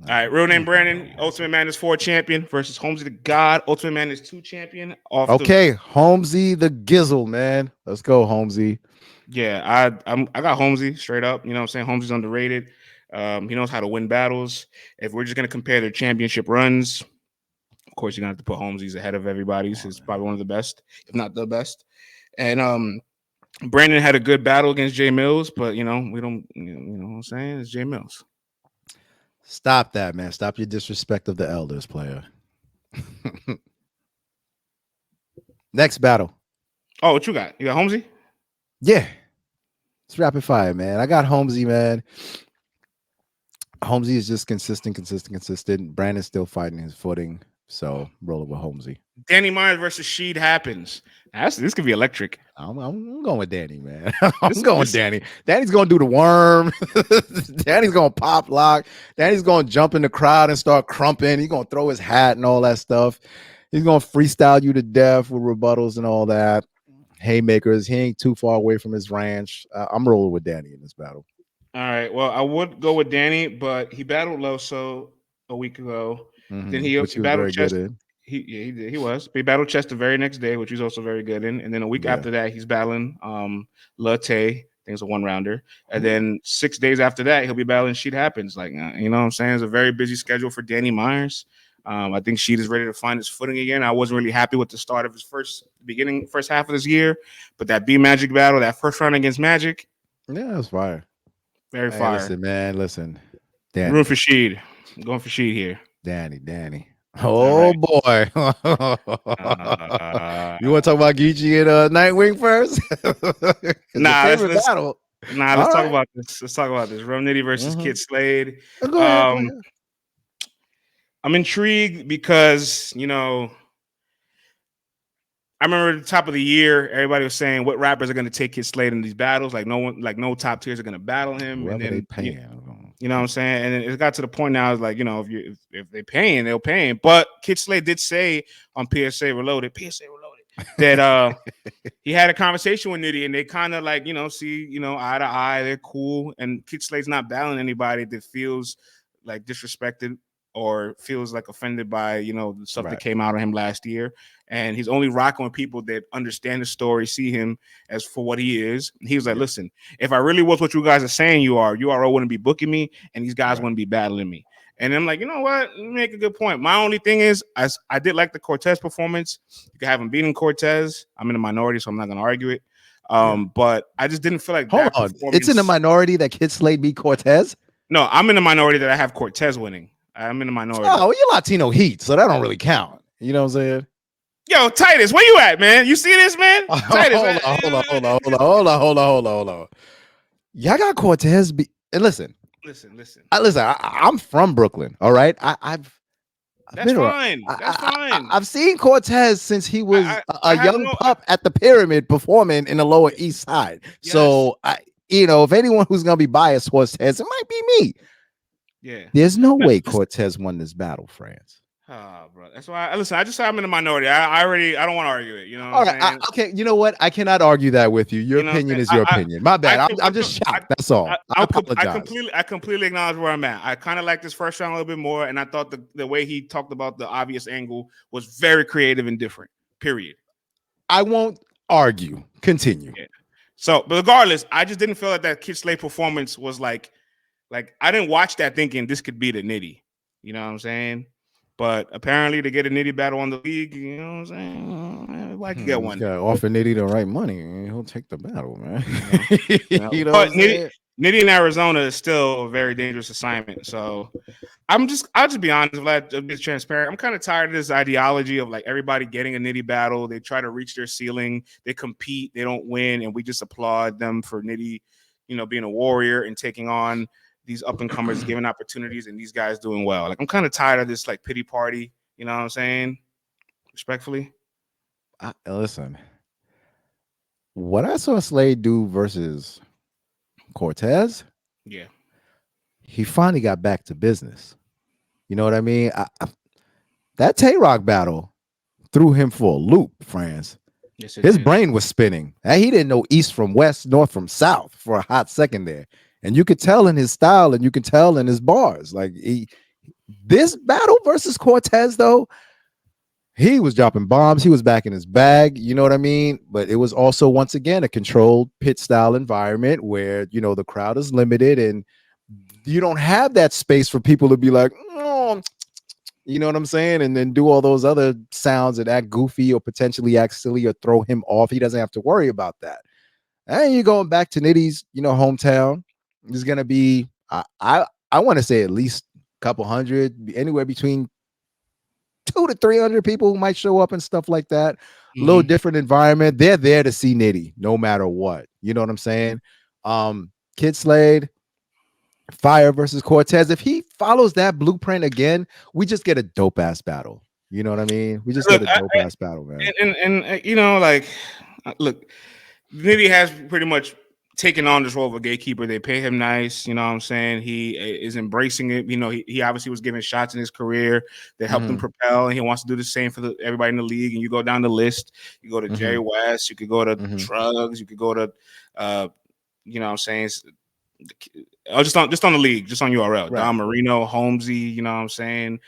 Speaker 2: All right, real name Brandon, Ultimate Madness 4 champion versus Holmesy the God, Ultimate Madness 2 champion.
Speaker 1: Okay, Holmesy the Gizzle, man. Let's go, Holmesy.
Speaker 2: Yeah, I got Holmesy straight up. You know what I'm saying? Holmesy's underrated. He knows how to win battles. If we're just gonna compare their championship runs, of course you're gonna have to put Holmesy's ahead of everybody's. He's probably one of the best, if not the best. And Brandon had a good battle against Jay Mills, but we don't, you know what I'm saying? It's Jay Mills.
Speaker 1: Stop that, man. Stop your disrespect of the elders, player. Next battle.
Speaker 2: Oh, what you got? You got Holmesy?
Speaker 1: Yeah. It's rapid fire, man. I got Holmesy, man. Holmesy is just consistent. Brandon's still fighting his footing. So rolling with Holmesy.
Speaker 2: Danny Myers versus Sheed happens. This could be electric.
Speaker 1: I'm going with Danny, man. I'm going with Danny. Danny's going to do the worm. Danny's going to pop lock. Danny's going to jump in the crowd and start crumping. He's going to throw his hat and all that stuff. He's going to freestyle you to death with rebuttals and all that. Haymakers. He ain't too far away from his ranch. I'm rolling with Danny in this battle.
Speaker 2: All right. Well, I would go with Danny, but he battled Loso a week ago.
Speaker 1: Mm-hmm.
Speaker 2: Then he battled Chest. He was. But he battled Chest the very next day, which he's also very good in. And then a week after that, he's battling Latte. I think it's a 1-rounder. And then 6 days after that, he'll be battling Sheed Happens. Like, you know what I'm saying? It's a very busy schedule for Danny Myers. I think Sheed is ready to find his footing again. I wasn't really happy with the start of his first half of this year, but that B Magic battle, that first round against Magic,
Speaker 1: yeah, that's fire.
Speaker 2: Very fire.
Speaker 1: Listen. Danny.
Speaker 2: Room for Sheed. I'm going for Sheed here.
Speaker 1: Danny. Oh boy. You want to talk about Geechi and Nightwing first?
Speaker 2: Let's
Speaker 1: battle.
Speaker 2: Talk about this. Let's talk about this. Rum Nitty versus Kid Slade.
Speaker 1: Go ahead.
Speaker 2: I'm intrigued because, I remember at the top of the year, everybody was saying what rappers are going to take Kid Slade in these battles. Like no top tiers are going to battle him.
Speaker 1: Whoever
Speaker 2: and then,
Speaker 1: they paying.
Speaker 2: You know what I'm saying? And it got to the point now, it's like, if they paying, they'll paying. But Kid Slade did say on PSA Reloaded, that he had a conversation with Nitty, and they kind of like, see, eye to eye, they're cool. And Kid Slade's not battling anybody that feels like disrespected or feels like offended by, the stuff that came out of him last year. And he's only rocking with people that understand the story, see him as for what he is. And he was like, listen, if I really was what you guys are saying you are, URL wouldn't be booking me, and these guys wouldn't be battling me. And I'm like, you know what? You make a good point. My only thing is, I did like the Cortez performance. You can have him beating Cortez. I'm in the minority, so I'm not going to argue it. But I just didn't feel like
Speaker 1: Hold on. It's in the minority that Kid Slade beat Cortez?
Speaker 2: No, I'm in the minority that I have Cortez winning. I'm in the minority.
Speaker 1: Oh, you're Latino heat, so that don't really count. You know what I'm saying?
Speaker 2: Yo, Titus, where you at, man? You see this, man? Titus,
Speaker 1: hold on. Y'all got Cortez. And listen. I'm from Brooklyn. All right. That's
Speaker 2: fine. That's fine.
Speaker 1: I've seen Cortez since he was a young pup at the Pyramid performing in the Lower East Side. Yes. So if anyone who's gonna be biased Cortez, it might be me.
Speaker 2: Yeah.
Speaker 1: There's no way Cortez won this battle, France.
Speaker 2: Oh, bro. That's why I just say I'm in the minority. I don't want to argue it. You know
Speaker 1: all right. Okay. You know what? I cannot argue that with you. Your opinion is your opinion. My bad. I'm just shocked. That's all. I apologize.
Speaker 2: I completely acknowledge where I'm at. I kind of like this first round a little bit more, and I thought the way he talked about the obvious angle was very creative and different. Period.
Speaker 1: I won't argue. Continue.
Speaker 2: Yeah. So, but regardless, I just didn't feel that Kid Slade performance was like I didn't watch that thinking this could be the Nitty. You know what I'm saying? But apparently, to get a Nitty battle on the league, you know what I'm saying? I could get one.
Speaker 1: Yeah, offer Nitty the right money, he'll take the battle, man.
Speaker 2: But Nitty in Arizona is still a very dangerous assignment. So I'll just be honest, Vlad, a bit transparent. I'm kind of tired of this ideology of like everybody getting a Nitty battle. They try to reach their ceiling, they compete, they don't win, and we just applaud them for Nitty, being a warrior and taking on these up-and-comers, giving opportunities, and these guys doing well. Like, I'm kind of tired of this, like, pity party. You know what I'm saying? Respectfully.
Speaker 1: Listen. What I saw Slade do versus Cortez,
Speaker 2: Yeah.
Speaker 1: He finally got back to business. You know what I mean? That Tay-Rock battle threw him for a loop, France.
Speaker 2: Yes, it
Speaker 1: His
Speaker 2: did.
Speaker 1: brain was spinning. And he didn't know east from west, north from south for a hot second there. And you could tell in his style and you can tell in his bars. Like this battle versus Cortez, though, he was dropping bombs. He was back in his bag. You know what I mean? But it was also, once again, a controlled pit style environment where, you know, the crowd is limited and you don't have that space for people to be like, oh, you know what I'm saying? And then do all those other sounds and act goofy or potentially act silly or throw him off. He doesn't have to worry about that. And you're going back to Nitty's, you know, hometown. There's gonna be, I want to say at least a couple hundred, anywhere between 200 to 300 people who might show up and stuff like that. A little different environment. They're there to see Nitty, no matter what. You know what I'm saying? Kid Slade, Fire versus Cortez. If he follows that blueprint again, we just get a dope ass battle. You know what I mean? We just
Speaker 2: Look,
Speaker 1: get a dope ass battle, man.
Speaker 2: And you know, like, look, Nitty has pretty much taken on this role of a gatekeeper. They pay him nice, you know what I'm saying? He is embracing it. You know, he obviously was given shots in his carear that helped him propel, and he wants to do the same for everybody in the league. And you go down the list, you go to Jerry West, you could go to Drugs, you could go to you know what I'm saying? Oh, just on the league, just on URL. Right. Don Marino, Holmesy, you know what I'm saying?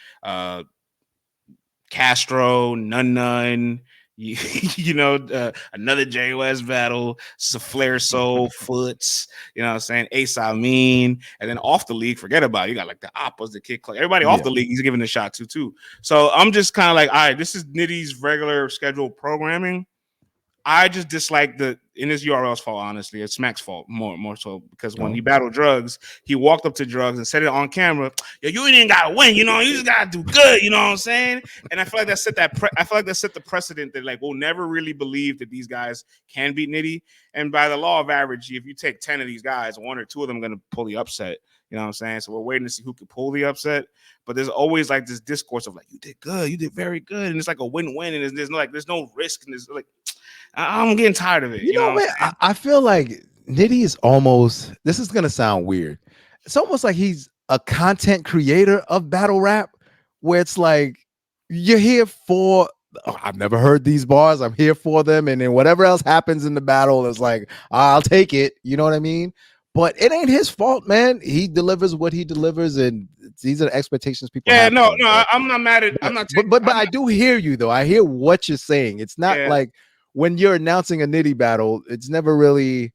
Speaker 2: Castro, None. You know, another JOS battle, Flair Soul, Foots, you know what I'm saying? Ace Amin, and then off the league, forget about it. You got like the Oppas, the Kid Club, everybody off the league, he's giving a shot to too. So I'm just kind of like, all right, this is Nitty's regular scheduled programming. I just dislike and it's URL's fault, honestly. It's Smack's fault more so, because when he battled Drugs, he walked up to Drugs and said it on camera. Yo, you ain't gotta win, you know, you just gotta do good, you know what I'm saying? And I feel like that set the precedent that like we'll never really believe that these guys can beat Nitty. And by the law of average, if you take 10 of these guys, 1 or 2 of them are gonna pull the upset. You know what I'm saying? So we're waiting to see who can pull the upset. But there's always like this discourse of like, you did good, you did very good, and it's like a win-win, and there's no risk, and there's like, I'm getting tired of it.
Speaker 1: You know, man, I feel like Nitty is almost, this is going to sound weird. It's almost like he's a content creator of battle rap, where it's like, you're here for, I've never heard these bars, I'm here for them. And then whatever else happens in the battle is like, I'll take it. You know what I mean? But it ain't his fault, man. He delivers what he delivers, and these are the expectations people have.
Speaker 2: No, I'm not mad at. I'm not.
Speaker 1: But I do hear you though. I hear what you're saying. It's not like when you're announcing a Nitty battle, it's never really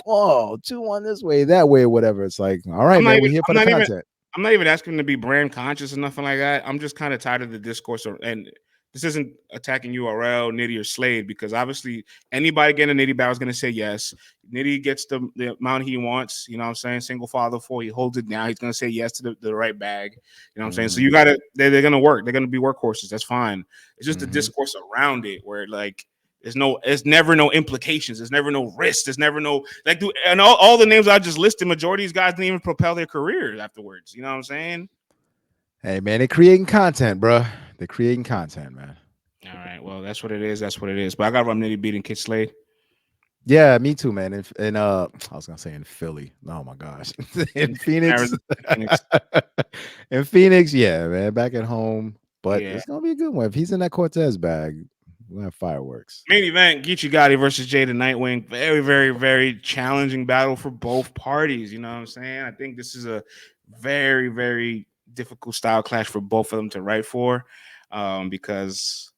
Speaker 1: 2-1 this way, that way, or whatever. It's like, all right, man, we're here for the content.
Speaker 2: I'm not even asking him to be brand conscious or nothing like that. I'm just kind of tired of the discourse, and this isn't attacking URL, Nitty, or Slade, because obviously anybody getting a Nitty battle is going to say yes. Nitty gets the amount he wants, you know what I'm saying? Single father 4, he holds it down. He's going to say yes to the right bag, you know what I'm saying? So they're going to work. They're going to be workhorses. That's fine. It's just the discourse around it where like, there's never no implications. There's never no risk. There's never no, like, and all the names I just listed, majority of these guys didn't even propel their careers afterwards. You know what I'm saying?
Speaker 1: Hey, man, they're creating content, bro. They're creating content, man.
Speaker 2: All right. Well, that's what it is. That's what it is. But I got Nitty beating Kid Slade.
Speaker 1: Yeah, me too, man. And I was gonna say in Philly. Oh my gosh, in Phoenix. In Phoenix, yeah, man. Back at home, but it's gonna be a good one. If he's in that Cortez bag, we'll have fireworks.
Speaker 2: Main event: Geechi Gotti versus Jay the Nightwing. Very, very, very challenging battle for both parties. You know what I'm saying? I think this is a very, very difficult style clash for both of them to write for, because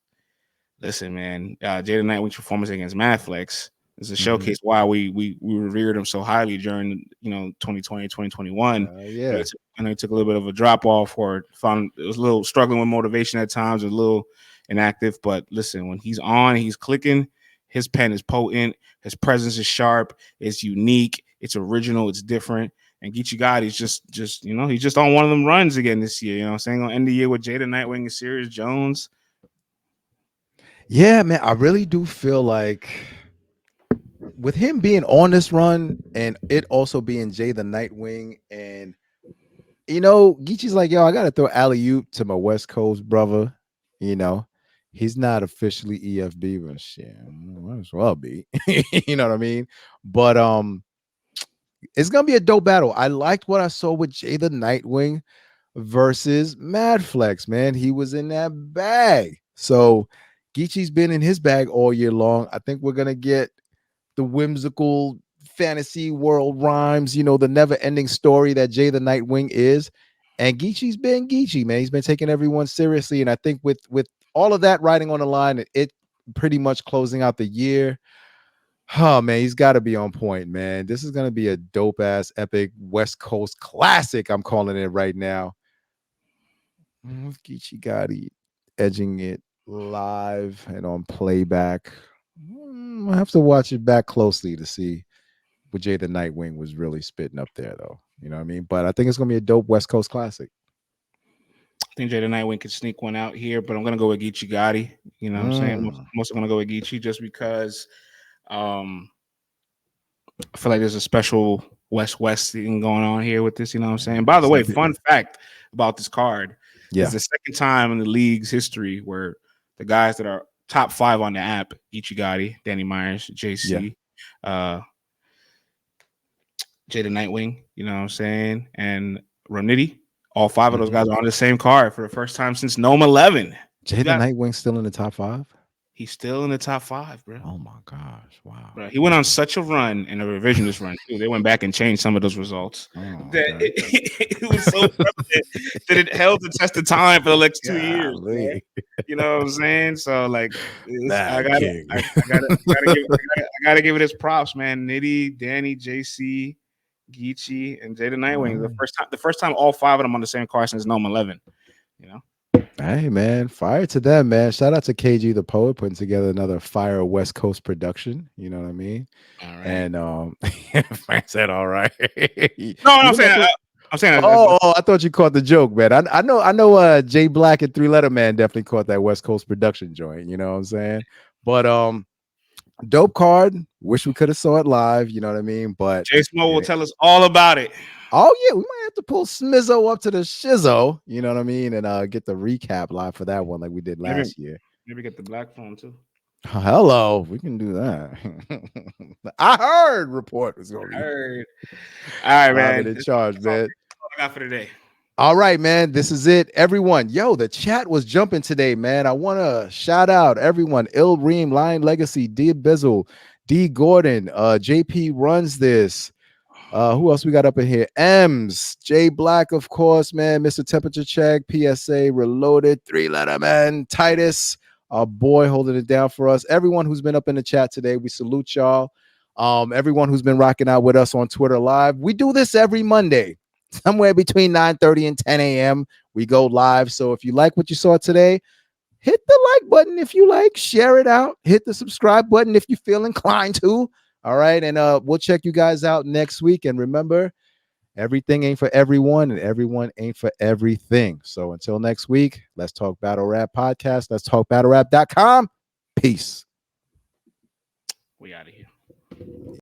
Speaker 2: listen, man, Jay the Nightwing's performance against Mathflex is a showcase why we revered him so highly during 2020, 2021.
Speaker 1: Yeah,
Speaker 2: and it took a little bit of a drop off, or found it was a little struggling with motivation at times, a little inactive. But listen, when he's on, he's clicking. His pen is potent. His presence is sharp. It's unique. It's original. It's different. And Geechi Gotti's just he's just on one of them runs again this year. You know what I'm saying? Gonna end the year with Jay the Nightwing and Serius Jones.
Speaker 1: Yeah, man. I really do feel like with him being on this run and it also being Jay the Nightwing, and Geechi's like, yo, I gotta throw alley-oop to my West Coast brother. He's not officially EFB, but shit, might as well be. You know what I mean? But it's gonna be a dope battle. I liked what I saw with Jay the Nightwing versus Mad Flex, man. He was in that bag. So Geechi's been in his bag all year long. I think we're gonna get the whimsical fantasy world rhymes, the never-ending story that Jay the Nightwing is. And Geechi's been Geechi, man. He's been taking everyone seriously. And I think with all of that riding on the line, it pretty much closing out the year. Oh man, he's got to be on point, man. This is gonna be a dope ass epic West Coast classic. I'm calling it right now. With Geechi Gotti edging it live and on playback. I have to watch it back closely to see what Jay the Nightwing was really spitting up there, though. You know what I mean? But I think it's gonna be a dope West Coast classic.
Speaker 2: I think Jay the Nightwing could sneak one out here, but I'm gonna go with Geechi Gotti. You know what I'm saying? Most are gonna go with Geechi just because I feel like there's a special West thing going on here with this. You know what I'm saying? By the way, fun fact about this card. Yeah. It's the second time in the league's history where the guys that are top 5 on the app, Geechi Gotti, Danny Myers, JC, Jay the Nightwing, you know what I'm saying, and Roniti, all 5 of those guys are on the same card for the first time since Gnome 11.
Speaker 1: Jay the Nightwing still in the top 5?
Speaker 2: He's still in the top 5, bro.
Speaker 1: Oh my gosh, wow.
Speaker 2: Bro, he went on such a run in a revisionist run too. They went back and changed some of those results. That it was so prevalent that it held the test of time for the next 2 years. Bro. You know what I'm saying? So like, I gotta give it his props, man. Nitty, Danny, JC, Geechi, and Jay the Nightwing. The first time all 5 of them on the same card since Gnome 11. You know.
Speaker 1: Hey man, fire to them, man. Shout out to KG the Poet putting together another fire West Coast production. You know what I mean? All right. And Frank said, "All right."
Speaker 2: No, I'm saying.
Speaker 1: Oh, I thought you caught the joke, man. I know. Jay Black and 3 Letter Man definitely caught that West Coast production joint. You know what I'm saying? But dope card. Wish we could have saw it live. You know what I mean? But
Speaker 2: Jay Smo will tell us all about it.
Speaker 1: Oh yeah, we might have to pull Smizzo up to the shizzo, you know what I mean, and get the recap live for that one like we did last year.
Speaker 2: Maybe get the black phone too.
Speaker 1: Oh, hello, we can do that. I heard report was going to be.
Speaker 2: Heard. All right, man.
Speaker 1: In charge, man.
Speaker 2: All I got for today.
Speaker 1: All right, man. This is it, everyone. Yo, the chat was jumping today, man. I want to shout out everyone: Il Reem, Lion Legacy, D Bizzle, D Gordon, JP runs this. Who else we got up in here? M's, J Black, of course, man. Mr. Temperature Check, PSA Reloaded, 3 Letter Man, Titus, our boy holding it down for us. Everyone who's been up in the chat today, we salute y'all. Everyone who's been rocking out with us on Twitter Live. We do this every Monday, somewhere between 9:30 and 10 a.m. We go live. So if you like what you saw today, hit the like button if you like, share it out, hit the subscribe button if you feel inclined to. All right, and we'll check you guys out next week. And remember, everything ain't for everyone, and everyone ain't for everything. So until next week, Let's Talk Battle Rap Podcast. Let's Talk BattleRap.com. Peace.
Speaker 2: We out of here.